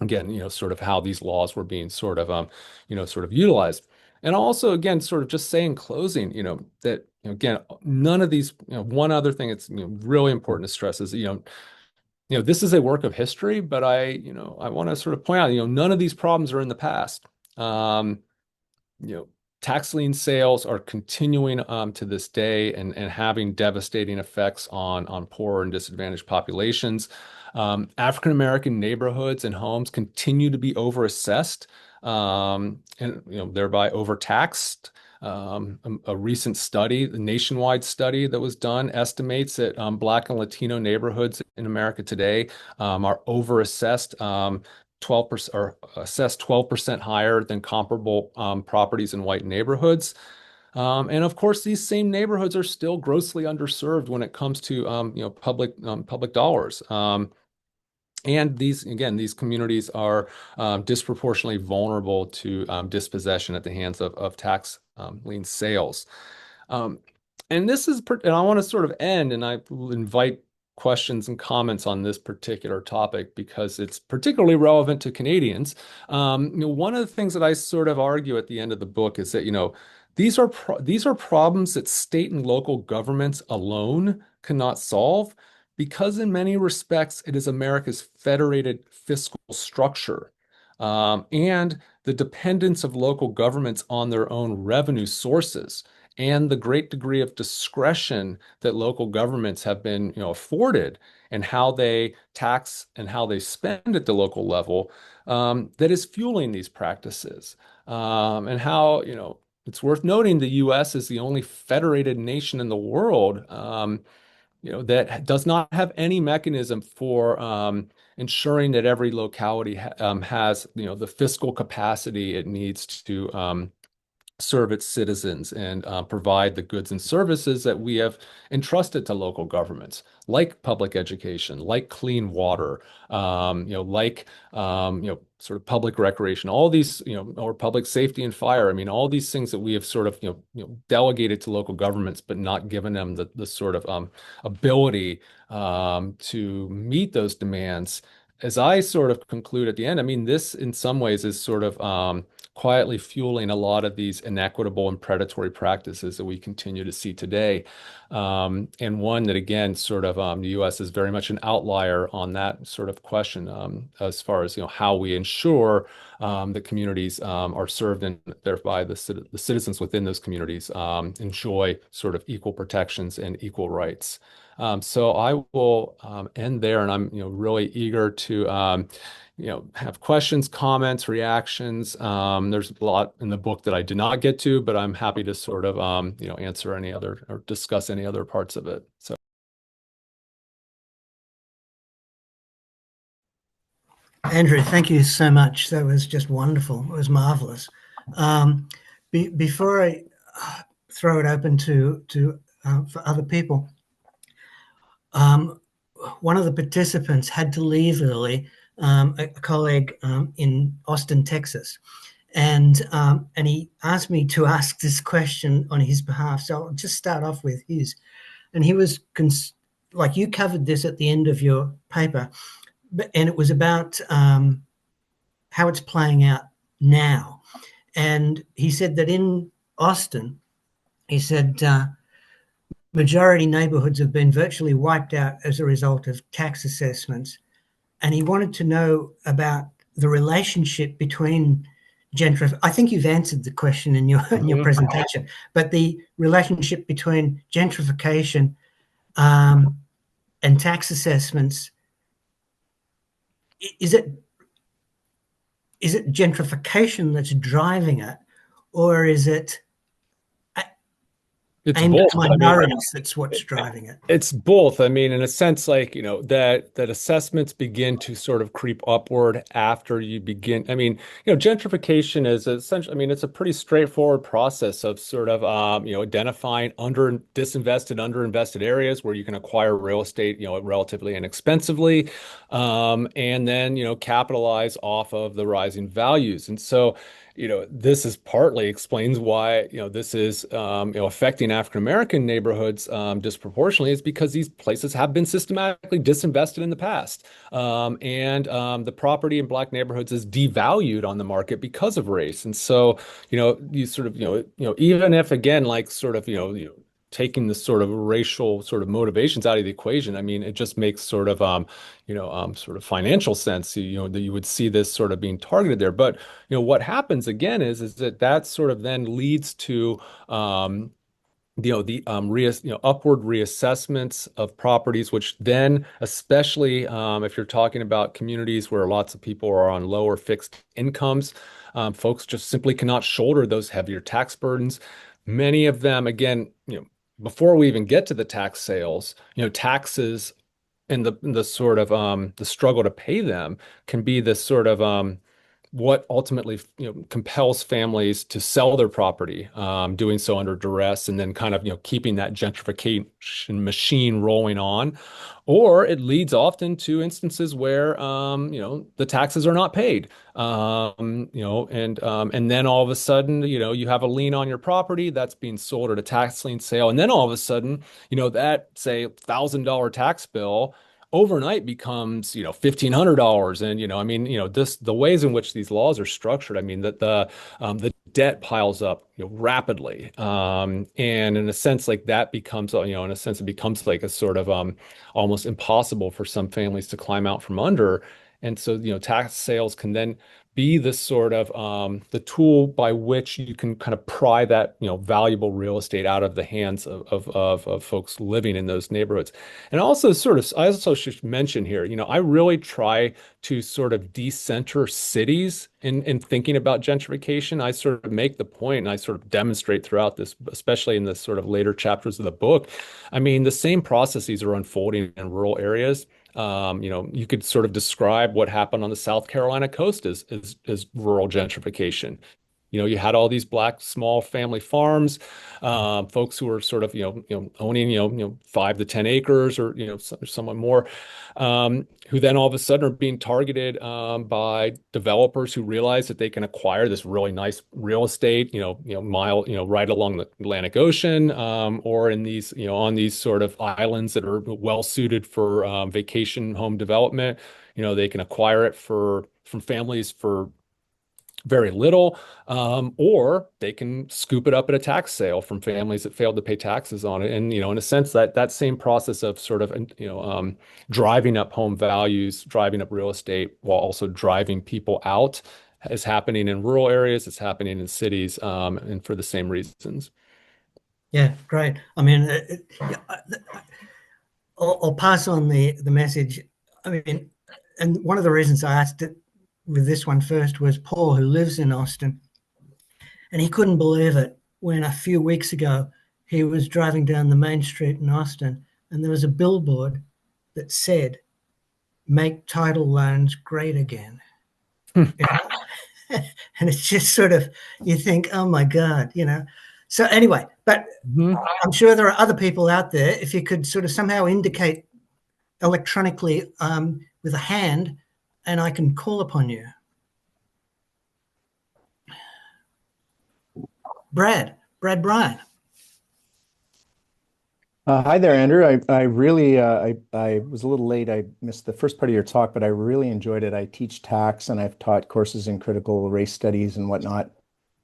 again, sort of how these laws were being sort of, sort of utilized. And also, again, sort of just say in closing, that, again, none of these, one other thing it's, really important to stress is, this is a work of history, but I want to sort of point out, none of these problems are in the past. You know, tax lien sales are continuing to this day and having devastating effects on poor and disadvantaged populations. African American neighborhoods and homes continue to be overassessed, and thereby overtaxed. A recent study, a nationwide study that was done, estimates that Black and Latino neighborhoods in America today are overassessed 12% or assessed 12% higher than comparable properties in white neighborhoods. And of course, these same neighborhoods are still grossly underserved when it comes to public dollars. And these communities are disproportionately vulnerable to dispossession at the hands of tax lien sales. Um, and and I want to sort of end, and I will invite questions and comments on this particular topic because it's particularly relevant to Canadians. One of the things that I sort of argue at the end of the book is that, these are problems that state and local governments alone cannot solve because in many respects it is America's federated fiscal structure, and the dependence of local governments on their own revenue sources and the great degree of discretion that local governments have been, afforded and how they tax and how they spend at the local level, that is fueling these practices. And how, it's worth noting the U.S. is the only federated nation in the world, that does not have any mechanism for ensuring that every locality has, the fiscal capacity it needs to serve its citizens and provide the goods and services that we have entrusted to local governments, like public education, like clean water, like sort of public recreation, all these, or public safety and fire. I mean, all these things that we have sort of delegated to local governments, but not given them the sort of ability to meet those demands. As I sort of conclude at the end, I mean, this in some ways is sort of quietly fueling a lot of these inequitable and predatory practices that we continue to see today. And one that, again, sort of the U.S. is very much an outlier on that sort of question, as far as, how we ensure that communities are served and thereby the citizens within those communities enjoy sort of equal protections and equal rights. So I will end there, and I'm really eager to have questions, comments, reactions. There's a lot in the book that I did not get to, but I'm happy to sort of answer any other or discuss any other parts of it. So. Andrew, thank you so much. That was just wonderful. It was marvelous. Before I throw it open to for other people, one of the participants had to leave early, a colleague in Austin, Texas, and he asked me to ask this question on his behalf. So I'll just start off with his. and he was like you covered this at the end of your paper, and it was about how it's playing out now. And he said that in Austin, he said majority neighborhoods have been virtually wiped out as a result of tax assessments. And he wanted to know about the relationship between I think you've answered the question in your presentation, but the relationship between gentrification and tax assessments, is it gentrification that's driving it, or is it It's aimed at both. minorities that's what's driving it? It's both. I mean, in a sense, like, that assessments begin to sort of creep upward after you begin. I mean, gentrification is essentially, I mean, it's a pretty straightforward process of sort of, identifying underinvested areas where you can acquire real estate, relatively inexpensively, and then, capitalize off of the rising values. And so, this is partly explains why, this is, affecting African American neighborhoods disproportionately, is because these places have been systematically disinvested in the past. And the property in Black neighborhoods is devalued on the market because of race. And so, you sort of, even if, again, like sort of, taking the sort of racial sort of motivations out of the equation, I mean, it just makes sort of, sort of financial sense, that you would see this sort of being targeted there. But, what happens again is that sort of then leads to, upward reassessments of properties, which then, especially if you're talking about communities where lots of people are on lower fixed incomes, folks just simply cannot shoulder those heavier tax burdens. Many of them, again, before we even get to the tax sales, taxes and the sort of the struggle to pay them can be this sort of what ultimately compels families to sell their property, doing so under duress, and then kind of keeping that gentrification machine rolling on. Or it leads often to instances where the taxes are not paid, and then all of a sudden you have a lien on your property that's being sold at a tax lien sale, and then all of a sudden that, say, $1,000 tax bill overnight becomes $1,500. And I mean, this, the ways in which these laws are structured, I mean, that the debt piles up rapidly, and in a sense, like, that becomes, in a sense, it becomes like a sort of almost impossible for some families to climb out from under. And so tax sales can then be this sort of the tool by which you can kind of pry that valuable real estate out of the hands of folks living in those neighborhoods. And also, I also should mention here, I really try to sort of decenter cities in thinking about gentrification. I sort of make the point, and I sort of demonstrate throughout this, especially in the sort of later chapters of the book. I mean, the same processes are unfolding in rural areas. You could sort of describe what happened on the South Carolina coast as rural gentrification. You had all these Black small family farms, folks who were sort of, owning, 5 to 10 acres, or, somewhat more, who then all of a sudden are being targeted by developers who realize that they can acquire this really nice real estate, right along the Atlantic Ocean, or in these, on these sort of islands that are well suited for vacation home development. They can acquire it from families for very little, or they can scoop it up at a tax sale from families that failed to pay taxes on it. And, in a sense, that same process of sort of, driving up home values, driving up real estate, while also driving people out, is happening in rural areas. It's happening in cities, and for the same reasons. Yeah, great. I mean, I'll pass on the message. I mean, and one of the reasons I asked it with this one first was Paul, who lives in Austin, and he couldn't believe it when a few weeks ago he was driving down the main street in Austin, and there was a billboard that said, "Make title loans great again." And it's just sort of, you think, oh my God, So anyway, but I'm sure there are other people out there. If you could sort of somehow indicate electronically with a hand, and I can call upon you. Brad Bryan. Hi there, Andrew. I really I was a little late. I missed the first part of your talk, but I really enjoyed it. I teach tax and I've taught courses in critical race studies and whatnot.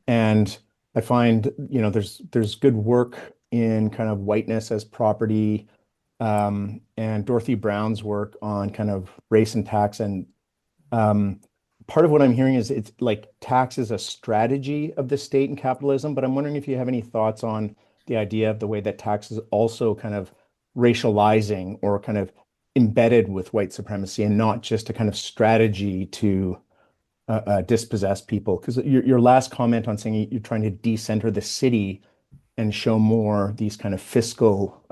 And I find, there's good work in kind of whiteness as property, and Dorothy Brown's work on kind of race and tax. And um, part of what I'm hearing is it's like tax is a strategy of the state and capitalism, but I'm wondering if you have any thoughts on the idea of the way that tax is also kind of racializing or kind of embedded with white supremacy and not just a kind of strategy to dispossess people. Because your last comment on saying you're trying to decenter the city and show more these kind of fiscal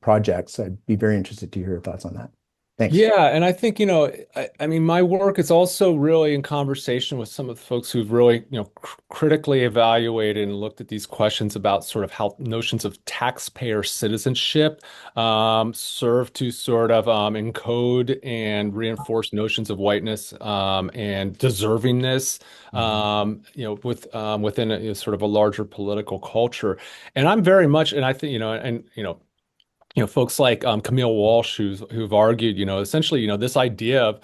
projects, I'd be very interested to hear your thoughts on that. Thanks. Yeah, and I think, I mean, my work is also really in conversation with some of the folks who've really, critically evaluated and looked at these questions about sort of how notions of taxpayer citizenship serve to sort of encode and reinforce notions of whiteness and deservingness, Mhm. within sort of a larger political culture. And I'm very much, and I think, folks like Camille Walsh, who've argued, essentially, this idea of,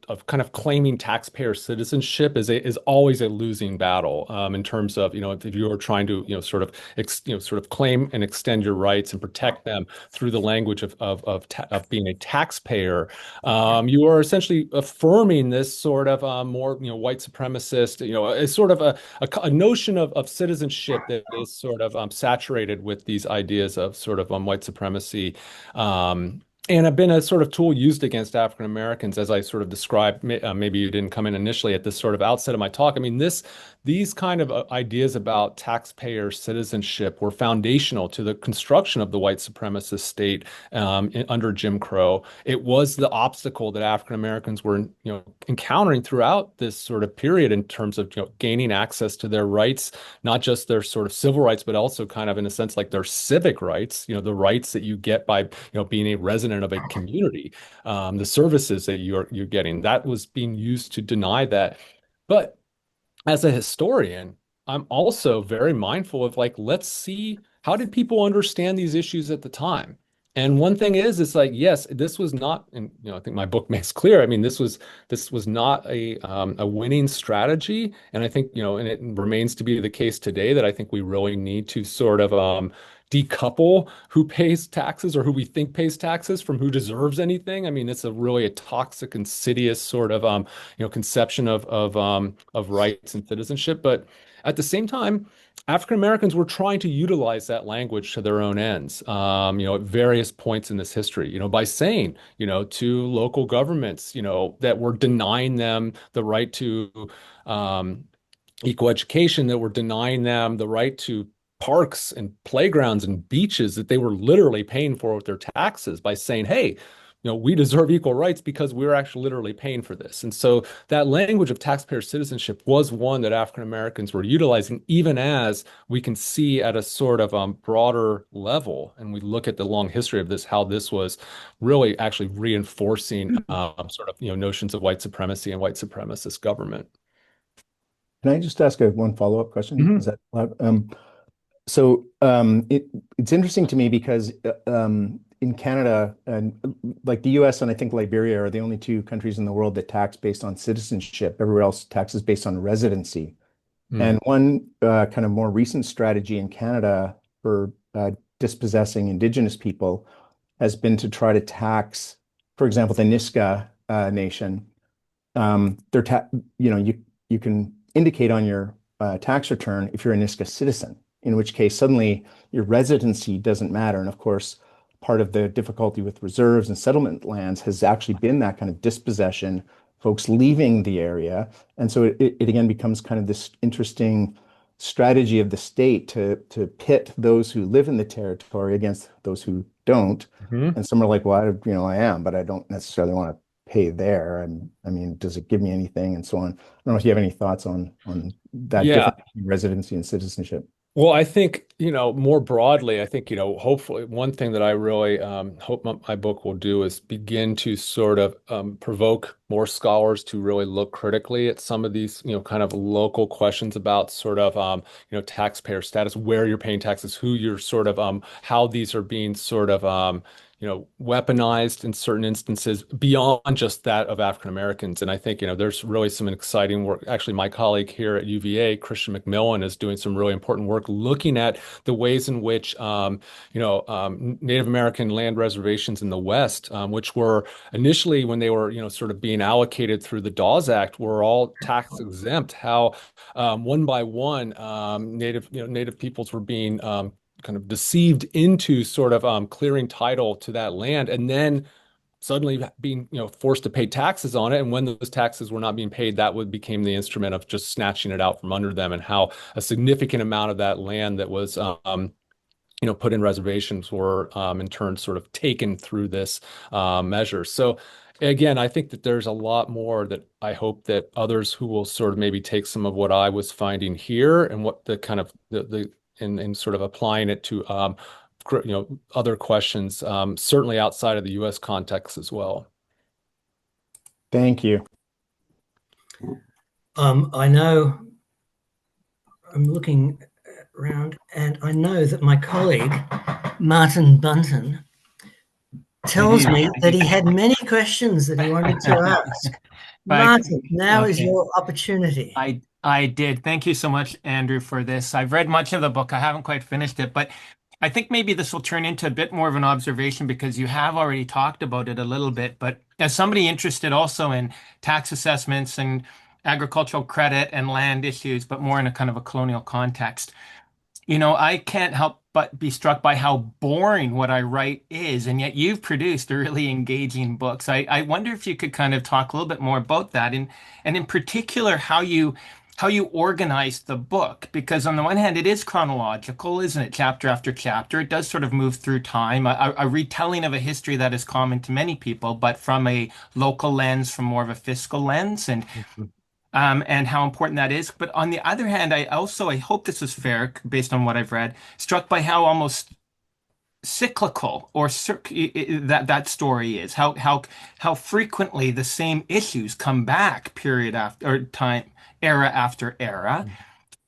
of kind of claiming taxpayer citizenship is always a losing battle in terms of, if you are trying to, sort of claim and extend your rights and protect them through the language of being a taxpayer, you are essentially affirming this sort of more, white supremacist, a sort of a notion of citizenship that is sort of saturated with these ideas of sort of white supremacy, and have been a sort of tool used against African Americans, as I sort of described. Maybe you didn't come in initially at this sort of outset of my talk. I mean, these kind of ideas about taxpayer citizenship were foundational to the construction of the white supremacist state under Jim Crow. It was the obstacle that African Americans were, encountering throughout this sort of period in terms of, gaining access to their rights, not just their sort of civil rights, but also kind of in a sense like their civic rights, the rights that you get by, being a resident of a community, the services that you're getting. That was being used to deny that. But as a historian, I'm also very mindful of like, let's see, how did people understand these issues at the time? And one thing is, it's like, yes, this was not, and I think my book makes clear. I mean, this was not a winning strategy, and I think and it remains to be the case today that I think we really need to sort of decouple who pays taxes or who we think pays taxes from who deserves anything. I mean, it's a really a toxic, insidious sort of conception of rights and citizenship. But at the same time, African Americans were trying to utilize that language to their own ends, at various points in this history, by saying, to local governments, that were denying them the right to um, equal education, that were denying them the right to parks and playgrounds and beaches that they were literally paying for with their taxes by saying, hey, we deserve equal rights because we're actually literally paying for this. And so that language of taxpayer citizenship was one that African Americans were utilizing, even as we can see at a sort of broader level. And we look at the long history of this, how this was really actually reinforcing sort of, notions of white supremacy and white supremacist government. Can I just ask one follow-up question? Is Mhm. that allowed? It's interesting to me because in Canada and like the US and I think Liberia are the only two countries in the world that tax based on citizenship. Everywhere else taxes based on residency. Mm. And one kind of more recent strategy in Canada for dispossessing Indigenous people has been to try to tax, for example, the Niska Nation. They're ta you can indicate on your tax return if you're a Niska citizen, in which case suddenly your residency doesn't matter. And of course, part of the difficulty with reserves and settlement lands has actually been that kind of dispossession, folks leaving the area. And so it again becomes kind of this interesting strategy of the state to pit those who live in the territory against those who don't. Mhm. And some are like, well, I am, but I don't necessarily want to pay there. And I mean, does it give me anything and so on? I don't know if you have any thoughts on that Yeah, difference between residency and citizenship. Well, I think, more broadly, I think, hopefully one thing that I really hope my book will do is begin to sort of provoke more scholars to really look critically at some of these, kind of local questions about sort of, taxpayer status, where you're paying taxes, who you're sort of, how these are being sort of, weaponized in certain instances beyond just that of African Americans. And I think, there's really some exciting work. Actually, my colleague here at UVA, Christian McMillan, is doing some really important work looking at the ways in which, Native American land reservations in the West, which were initially when they were, sort of being allocated through the Dawes Act, were all tax exempt, how one by one, Native peoples were being kind of deceived into sort of clearing title to that land, and then suddenly being forced to pay taxes on it. And when those taxes were not being paid, that would became the instrument of just snatching it out from under them, and how a significant amount of that land that was put in reservations were in turn sort of taken through this measure. So again, I think that there's a lot more that I hope that others who will sort of maybe take some of what I was finding here and what the kind of the and sort of applying it to other questions, certainly outside of the U.S. context as well. Thank you. I know I'm looking around, and I know that my colleague, Martin Bunton, tells me that he had many questions that he wanted to ask. Right. Martin, now is Okay. your opportunity. I did. Thank you so much, Andrew, for this. I've read much of the book. I haven't quite finished it, but I think maybe this will turn into a bit more of an observation because you have already talked about it a little bit. But as somebody interested also in tax assessments and agricultural credit and land issues, but more in a kind of a colonial context, I can't help but be struck by how boring what I write is, and yet you've produced a really engaging book. So I wonder if you could kind of talk a little bit more about that, and in particular how you organized the book. Because on the one hand, it is chronological, isn't it? Chapter after chapter, it does sort of move through time, a retelling of a history that is common to many people, but from a local lens, from more of a fiscal lens, and how important that is. But on the other hand, I hope this is fair based on what I've read, struck by how almost cyclical or that story is, how frequently the same issues come back period after or time era after era.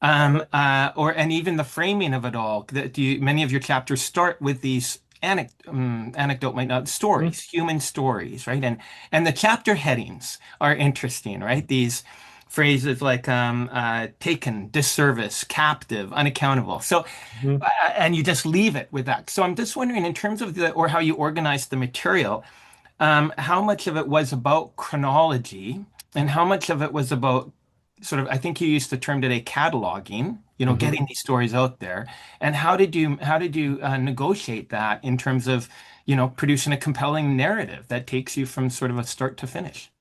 And even the framing of it all. Many of your chapters start with these anecdote might not stories, human stories, right? And the chapter headings are interesting, right? These phrases like taken, disservice, captive, unaccountable. So, and you just leave it with that. So I'm just wondering, in terms of or how you organize the material, how much of it was about chronology and how much of it was about sort of, I think you used the term today, cataloging, getting these stories out there. And how did you negotiate that in terms of, producing a compelling narrative that takes you from sort of a start to finish?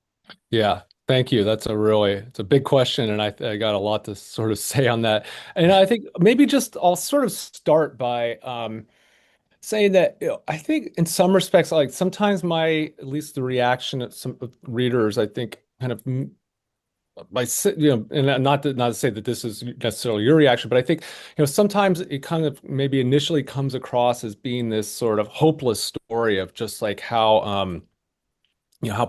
Yeah, thank you. It's a big question, and I got a lot to sort of say on that. And I think maybe just I'll sort of start by saying that I think in some respects, like sometimes at least the reaction of some readers, I think kind of and not to say that this is necessarily your reaction, but I think sometimes it kind of maybe initially comes across as being this sort of hopeless story of just like how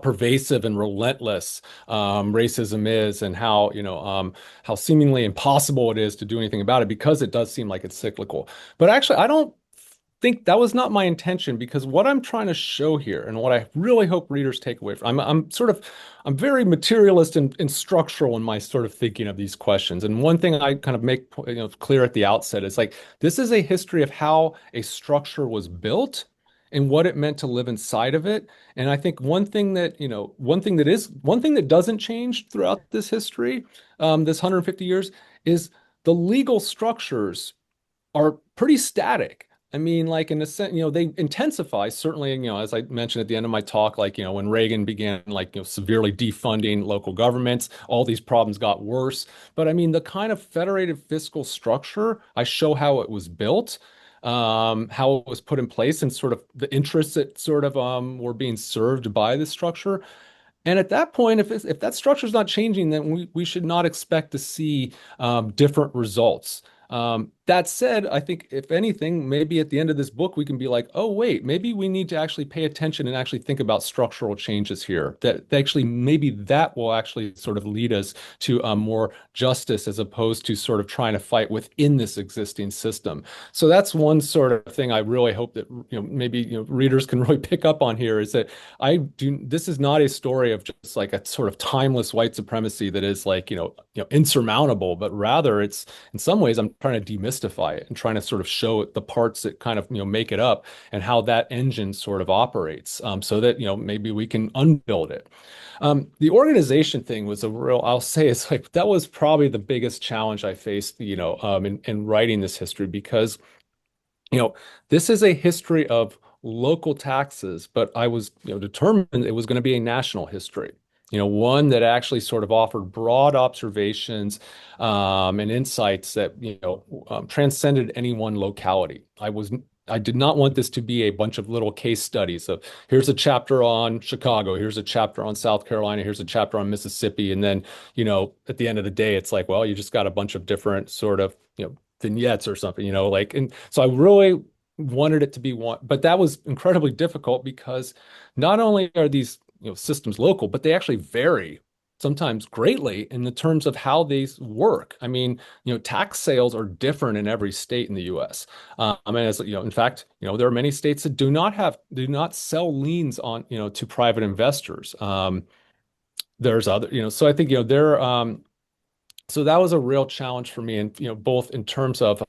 pervasive and relentless racism is, and how seemingly impossible it is to do anything about it because it does seem like it's cyclical. But actually, I don't think that was not my intention, because what I'm trying to show here and what I really hope readers take away from, I'm very materialist and structural in my sort of thinking of these questions. And one thing I kind of make clear at the outset is like this is a history of how a structure was built and what it meant to live inside of it. And I think one thing that doesn't change throughout this history, this 150 years, is the legal structures are pretty static. I mean, like in a sense, they intensify certainly, as I mentioned at the end of my talk, like, when Reagan began like, severely defunding local governments, all these problems got worse. But I mean, the kind of federated fiscal structure, I show how it was built, how it was put in place, and sort of the interests that sort of were being served by this structure. And at that point, if that structure is not changing, then we should not expect to see different results. That said, I think if anything, maybe at the end of this book, we can be like, oh, wait, maybe we need to actually pay attention and actually think about structural changes here. That actually, maybe that will actually sort of lead us to more justice as opposed to sort of trying to fight within this existing system. So that's one sort of thing I really hope that, maybe, readers can really pick up on here is that this is not a story of just like a sort of timeless white supremacy that is like, insurmountable, but rather it's, in some ways, I'm trying to demystify it and trying to sort of show the parts that kind of make it up and how that engine sort of operates, so that maybe we can unbuild it. The organization thing was a real, I'll say, it's like that was probably the biggest challenge I faced, in writing this history because this is a history of local taxes, but I was, determined it was going to be a national history. One that actually sort of offered broad observations, and insights that, transcended any one locality. I did not want this to be a bunch of little case studies of here's a chapter on Chicago, here's a chapter on South Carolina, here's a chapter on Mississippi, and then, at the end of the day, it's like, well, you just got a bunch of different sort of, vignettes or something, like, and so I really wanted it to be one, but that was incredibly difficult because not only are these, systems local, but they actually vary sometimes greatly in the terms of how these work. I mean, tax sales are different in every state in the U.S. And as in fact, there are many states that do not sell liens on, to private investors. There's other, so I think, so that was a real challenge for me, and both in terms of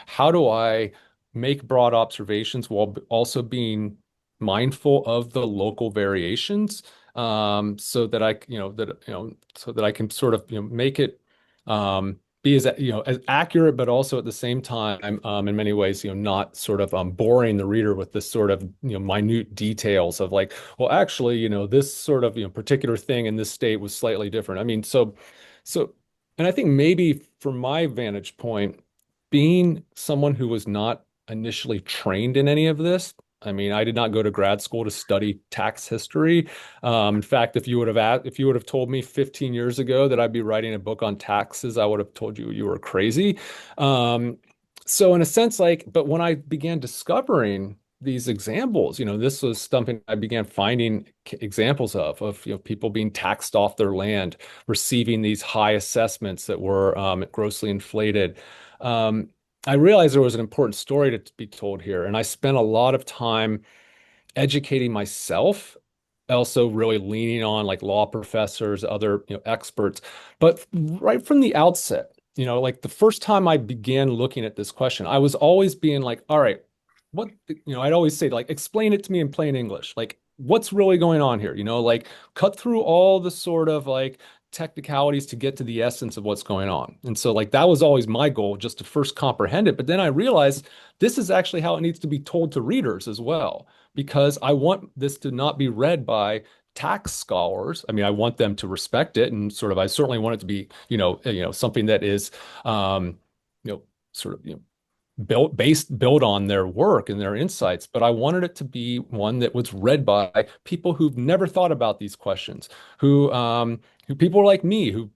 how do I make broad observations while also being mindful of the local variations, so that so that I can sort of make it be as accurate, but also at the same time, in many ways, not sort of boring the reader with this sort of minute details of like, well, actually, this sort of particular thing in this state was slightly different. I mean, so. And I think maybe from my vantage point, being someone who was not initially trained in any of this, I mean, I did not go to grad school to study tax history. In fact, if you would have told me 15 years ago that I'd be writing a book on taxes, I would have told you were crazy. So in a sense, like, but when I began discovering these examples, this was something I began finding examples of, people being taxed off their land, receiving these high assessments that were grossly inflated. I realized there was an important story to be told here, and I spent a lot of time educating myself, also really leaning on like law professors, other, experts. But right from the outset, like the first time I began looking at this question, I was always being like, all right, what, I'd always say like, explain it to me in plain English. Like, what's really going on here? Like cut through all the sort of like technicalities to get to the essence of what's going on. And so like that was always my goal, just to first comprehend it. But then I realized this is actually how it needs to be told to readers as well, because I want this to not be read by tax scholars. I mean, I want them to respect it, and sort of I certainly want it to be, something that is sort of build on their work and their insights, but I wanted it to be one that was read by people who've never thought about these questions, who people like me who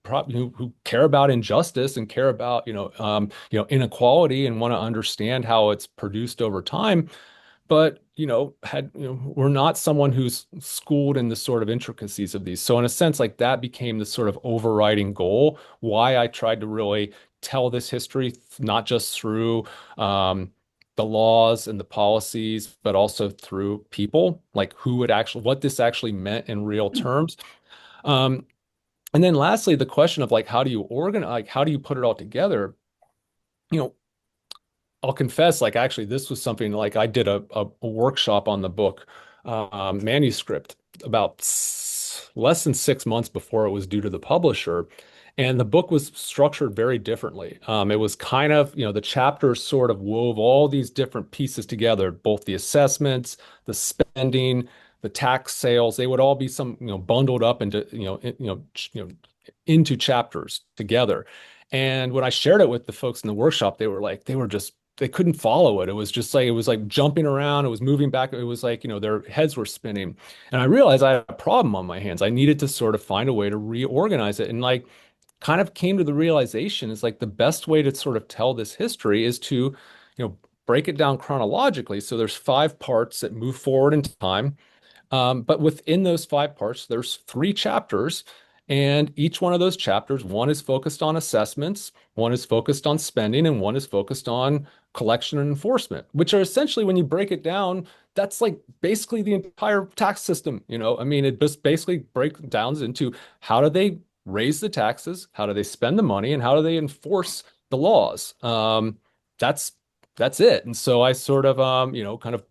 care about injustice and care about inequality and want to understand how it's produced over time, but we're not someone who's schooled in the sort of intricacies of these. So in a sense, like that became the sort of overriding goal, why I tried to really tell this history, not just through the laws and the policies, but also through people, like what this actually meant in real terms. And then lastly, the question of like, how do you organize, like, how do you put it all together? I'll confess, like, actually, this was something like I did a workshop on the book manuscript about less than 6 months before it was due to the publisher. And the book was structured very differently. It was kind of, the chapters sort of wove all these different pieces together, both the assessments, the spending, the tax sales. They would all be bundled up into, into chapters together. And when I shared it with the folks in the workshop, they couldn't follow it. It was just like, it was like jumping around. It was moving back. It was like, their heads were spinning. And I realized I had a problem on my hands. I needed to sort of find a way to reorganize it. And like, kind of came to the realization is like the best way to sort of tell this history is to, break it down chronologically. So there's five parts that move forward in time. But within those five parts, there's three chapters, and each one of those chapters, one is focused on assessments, one is focused on spending, and one is focused on collection and enforcement, which are essentially, when you break it down, that's like basically the entire tax system. I mean, it just basically breaks down into how do they raise the taxes, how do they spend the money, and how do they enforce the laws. That's that's it. And so I sort of, kind of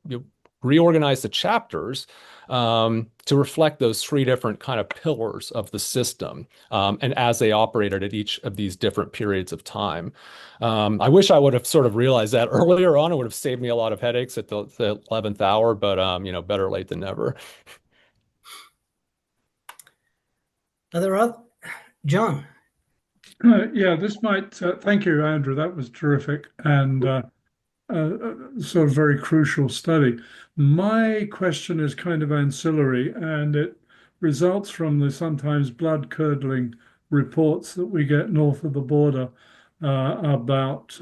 reorganize the chapters to reflect those three different kind of pillars of the system, and as they operated at each of these different periods of time. I wish I would have sort of realized that earlier on. It would have saved me a lot of headaches at the 11th hour, but better late than never. Are there other? John? Yeah, this might, thank you, Andrew. That was terrific and sort of very crucial study. My question is kind of ancillary, and it results from the sometimes blood-curdling reports that we get north of the border about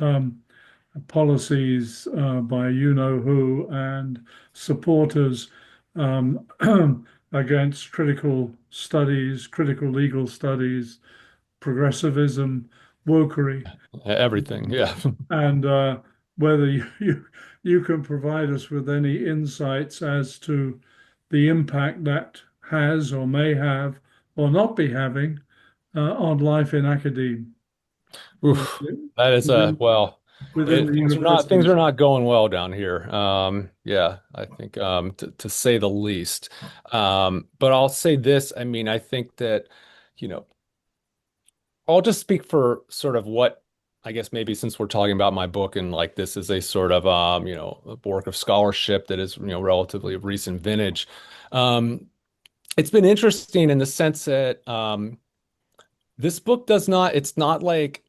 policies by you know who and supporters um, against critical studies, critical legal studies, progressivism, wokery, Everything, yeah. and whether you can provide us with any insights as to the impact that has or may have or not be having on life in academia Oof, that is within, well, within the things are universities. not going well down here. Yeah, I think to say the least. But I'll say this. I mean, I think that, you know, I'll just speak for sort of what I guess maybe since we're talking about my book and like this is a sort of a work of scholarship that is, relatively of recent vintage. Um, it's been interesting in the sense that this book does not, it's not like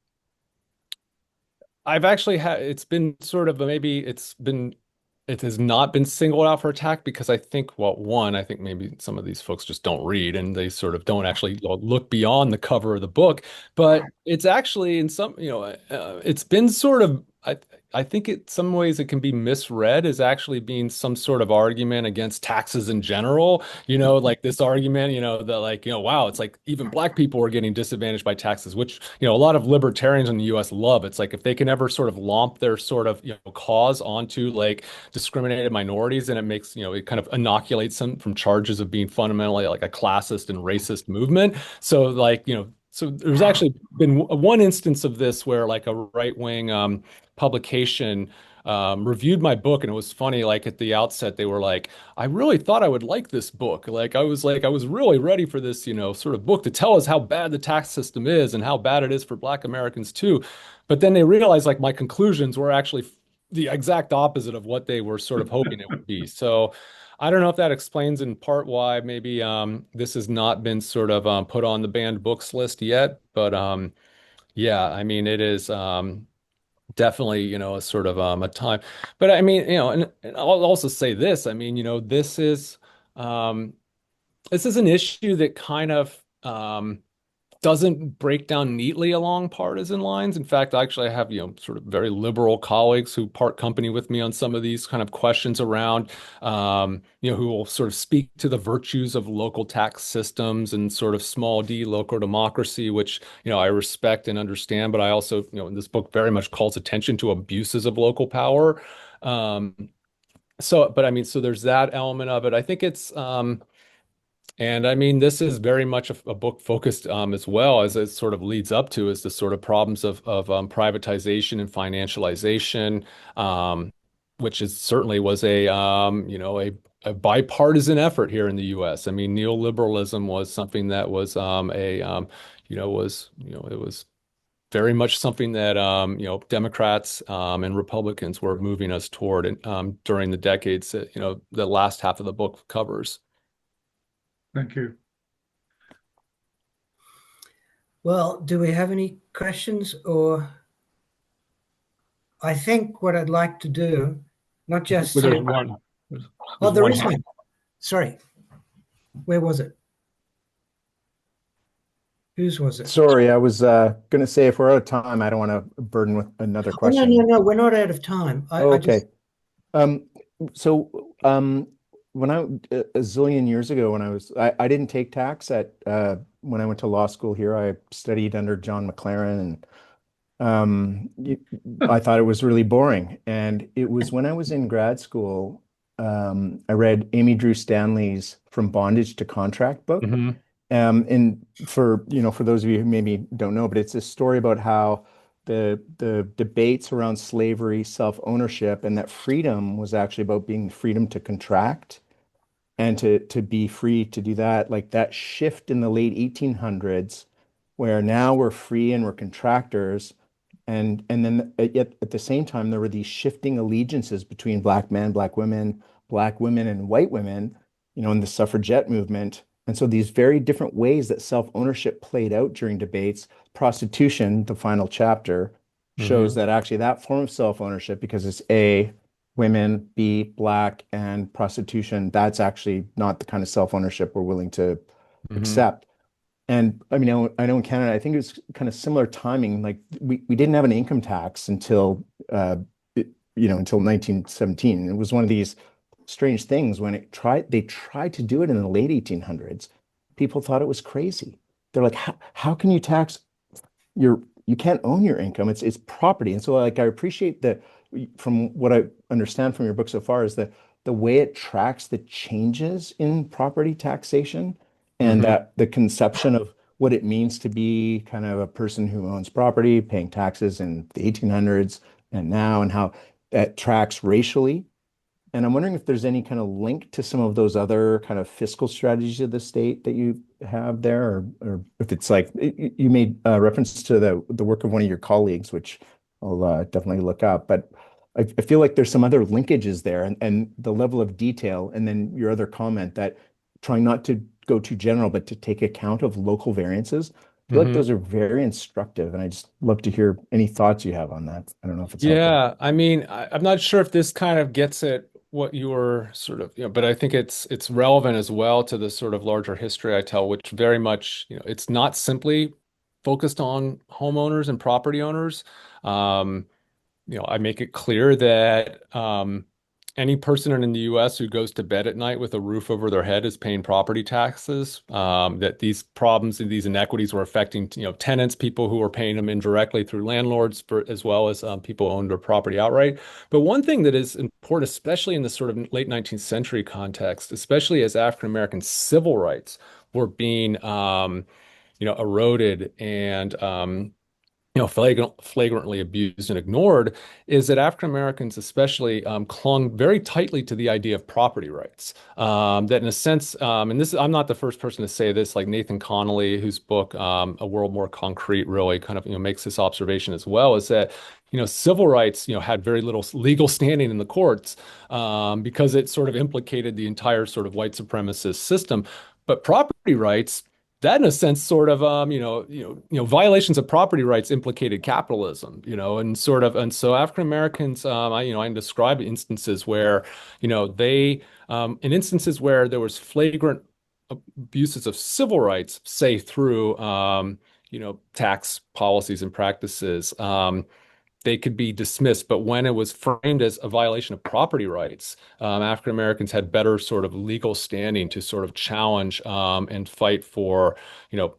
I've actually had, it's been sort of maybe it has not been singled out for attack because I think, well, one, I think maybe some of these folks just don't read and they sort of don't actually look beyond the cover of the book. But it's actually in some, it's been sort of, I think in some ways it can be misread as actually being some sort of argument against taxes in general. Like this argument, that like, wow, it's like even black people are getting disadvantaged by taxes, which, a lot of libertarians in the US love. It's like if they can ever sort of lump their sort of, cause onto like discriminated minorities, and it makes, it kind of inoculates them from charges of being fundamentally like a classist and racist movement. So like, so there's actually been one instance of this where like a right-wing publication reviewed my book, and it was funny. Like at the outset, they were like, "I really thought I would like this book. Like I was really ready for this, sort of book to tell us how bad the tax system is and how bad it is for Black Americans too." But then they realized like my conclusions were actually the exact opposite of what they were sort of hoping it would be. So I don't know if that explains in part why maybe this has not been sort of put on the banned books list yet. But yeah, I mean, it is definitely, a sort of a time. But I mean, and I'll also say this. I mean, um, this is an issue that kind of doesn't break down neatly along partisan lines. In fact, actually, I have, sort of very liberal colleagues who part company with me on some of these kind of questions around, who will sort of speak to the virtues of local tax systems and sort of small d local democracy, which, I respect and understand. But I also, in this book very much calls attention to abuses of local power. But I mean, so there's that element of it. I think it's, and I mean, this is very much a book focused as well as it sort of leads up to is the sort of problems of privatization and financialization, which is certainly was a bipartisan effort here in the U.S. I mean, neoliberalism was something that was it was very much something that Democrats and Republicans were moving us toward during the decades that the last half of the book covers. Thank you. Well, do we have any questions? Or I think what I'd like to do, not just Well, there's one. Oh, there is one. one. Sorry. Where was it? Whose was it? Sorry, I was going to say if we're out of time, I don't want to burden with another Oh, no, no, question. no, we're not out of time. Oh, I just, okay. Um, so when a zillion years ago, when I didn't take tax at when I went to law school here. I studied under John McLaren, and I thought it was really boring. And it was when I was in grad school, I read Amy Drew Stanley's From Bondage to Contract book. Hmm. And for those of you who maybe don't know, but it's a story about how the debates around slavery, self-ownership, and that freedom was actually about being freedom to contract and to be free to do that. Like that shift in the late 1800s, where now we're free and we're contractors, and then yet at the same time there were these shifting allegiances between black men, black women, and white women, in the suffragette movement. And so these very different ways that self-ownership played out during debates. Prostitution, the final chapter, shows Hmm. that actually that form of self-ownership, because it's A, women, B, black, and prostitution, that's actually not the kind of self-ownership we're willing to Hmm. accept. And I mean, I know in Canada, I think it was kind of similar timing. Like we didn't have an income tax until until 1917. It was one of these strange things when they tried to do it in the late 1800s. People thought it was crazy. They're like, how can you tax you can't own your income. It's property. And so like I appreciate that from what I understand from your book so far is that the way it tracks the changes in property taxation and Hmm. that the conception of what it means to be kind of a person who owns property, paying taxes in the 1800s and now, and how that tracks racially. And I'm wondering if there's any kind of link to some of those other kind of fiscal strategies of the state that you have there, or if it's like you made reference to the work of one of your colleagues, which I'll definitely look up. But I feel like there's some other linkages there, and the level of detail, and then your other comment that trying not to go too general, but to take account of local variances. I feel like Hmm. those are very instructive, and I just love to hear any thoughts you have on that. I don't know if it's helpful. Yeah, I mean, I'm not sure if this kind of gets at what you were sort of, but I think it's relevant as well to the sort of larger history I tell, which very much, it's not simply focused on homeowners and property owners. Um, I make it clear that any person in the US who goes to bed at night with a roof over their head is paying property taxes. That these problems and these inequities were affecting, tenants, people who are paying them indirectly through landlords, as well as people who own their property outright. But one thing that is important, especially in the sort of late 19th century context, especially as African American civil rights were being, eroded and flagrantly abused and ignored, is that African Americans especially clung very tightly to the idea of property rights. That in a sense, and this I'm not the first person to say this, like Nathan Connolly, whose book A World More Concrete really kind of makes this observation as well, is that civil rights had very little legal standing in the courts because it sort of implicated the entire sort of white supremacist system. But property rights, that in a sense sort of violations of property rights implicated capitalism, and sort of, and so African Americans, I can describe instances where they in instances where there was flagrant abuses of civil rights, say through tax policies and practices, they could be dismissed. But when it was framed as a violation of property rights, African Americans had better sort of legal standing to sort of challenge and fight for,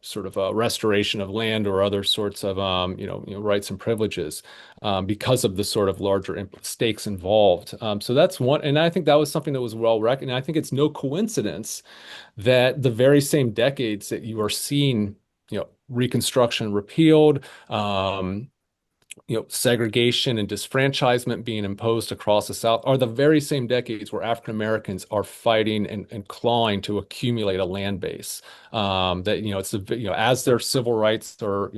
sort of a restoration of land or other sorts of, rights and privileges because of the sort of larger stakes involved. So that's one, and I think that was something that was well recognized. I think it's no coincidence that the very same decades that you are seeing, Reconstruction repealed, segregation and disfranchisement being imposed across the South are the very same decades where African Americans are fighting and clawing to accumulate a land base. That, it's as their civil rights are,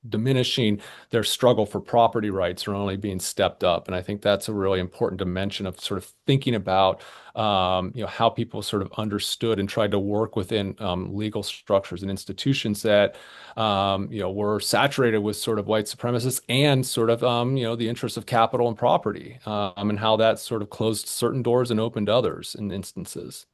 diminishing, their struggle for property rights are only being stepped up. And I think that's a really important dimension of sort of thinking about, how people sort of understood and tried to work within legal structures and institutions that were saturated with sort of white supremacists and sort of, the interests of capital and property, and how that sort of closed certain doors and opened others in instances.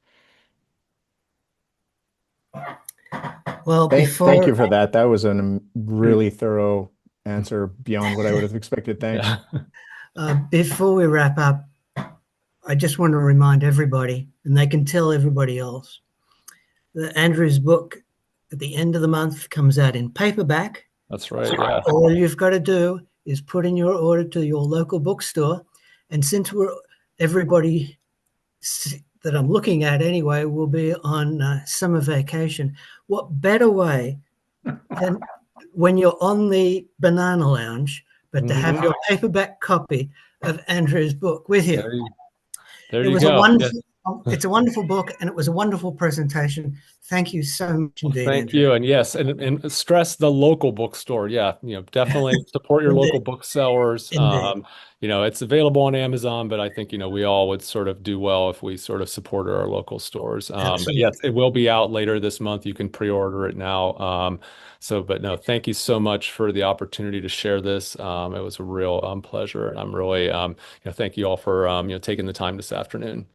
Well, Thank you before for that. That was a really thorough answer beyond what I would have expected. Thanks. before we wrap up, I just want to remind everybody, and they can tell everybody else, that Andrew's book at the end of the month comes out in paperback. That's right. Yeah. All you've got to do is put in your order to your local bookstore. And since everybody that I'm looking at anyway will be on summer vacation, what better way than when you're on the banana lounge, but to have your paperback copy of Andrew's book with you. There It you was a go. wonderful, it's a wonderful book, and it was a wonderful presentation. Thank you so much indeed, Thank Andrew. you. And yes, and stress the local bookstore. Yeah, definitely support your local Indeed. booksellers. Indeed. It's available on Amazon, but I think, we all would sort of do well if we sort of supported our local stores. But Absolutely. yes, it will be out later this month. You can pre-order it now. But no, thank you so much for the opportunity to share this. It was a real pleasure. And I'm really, thank you all for, taking the time this afternoon.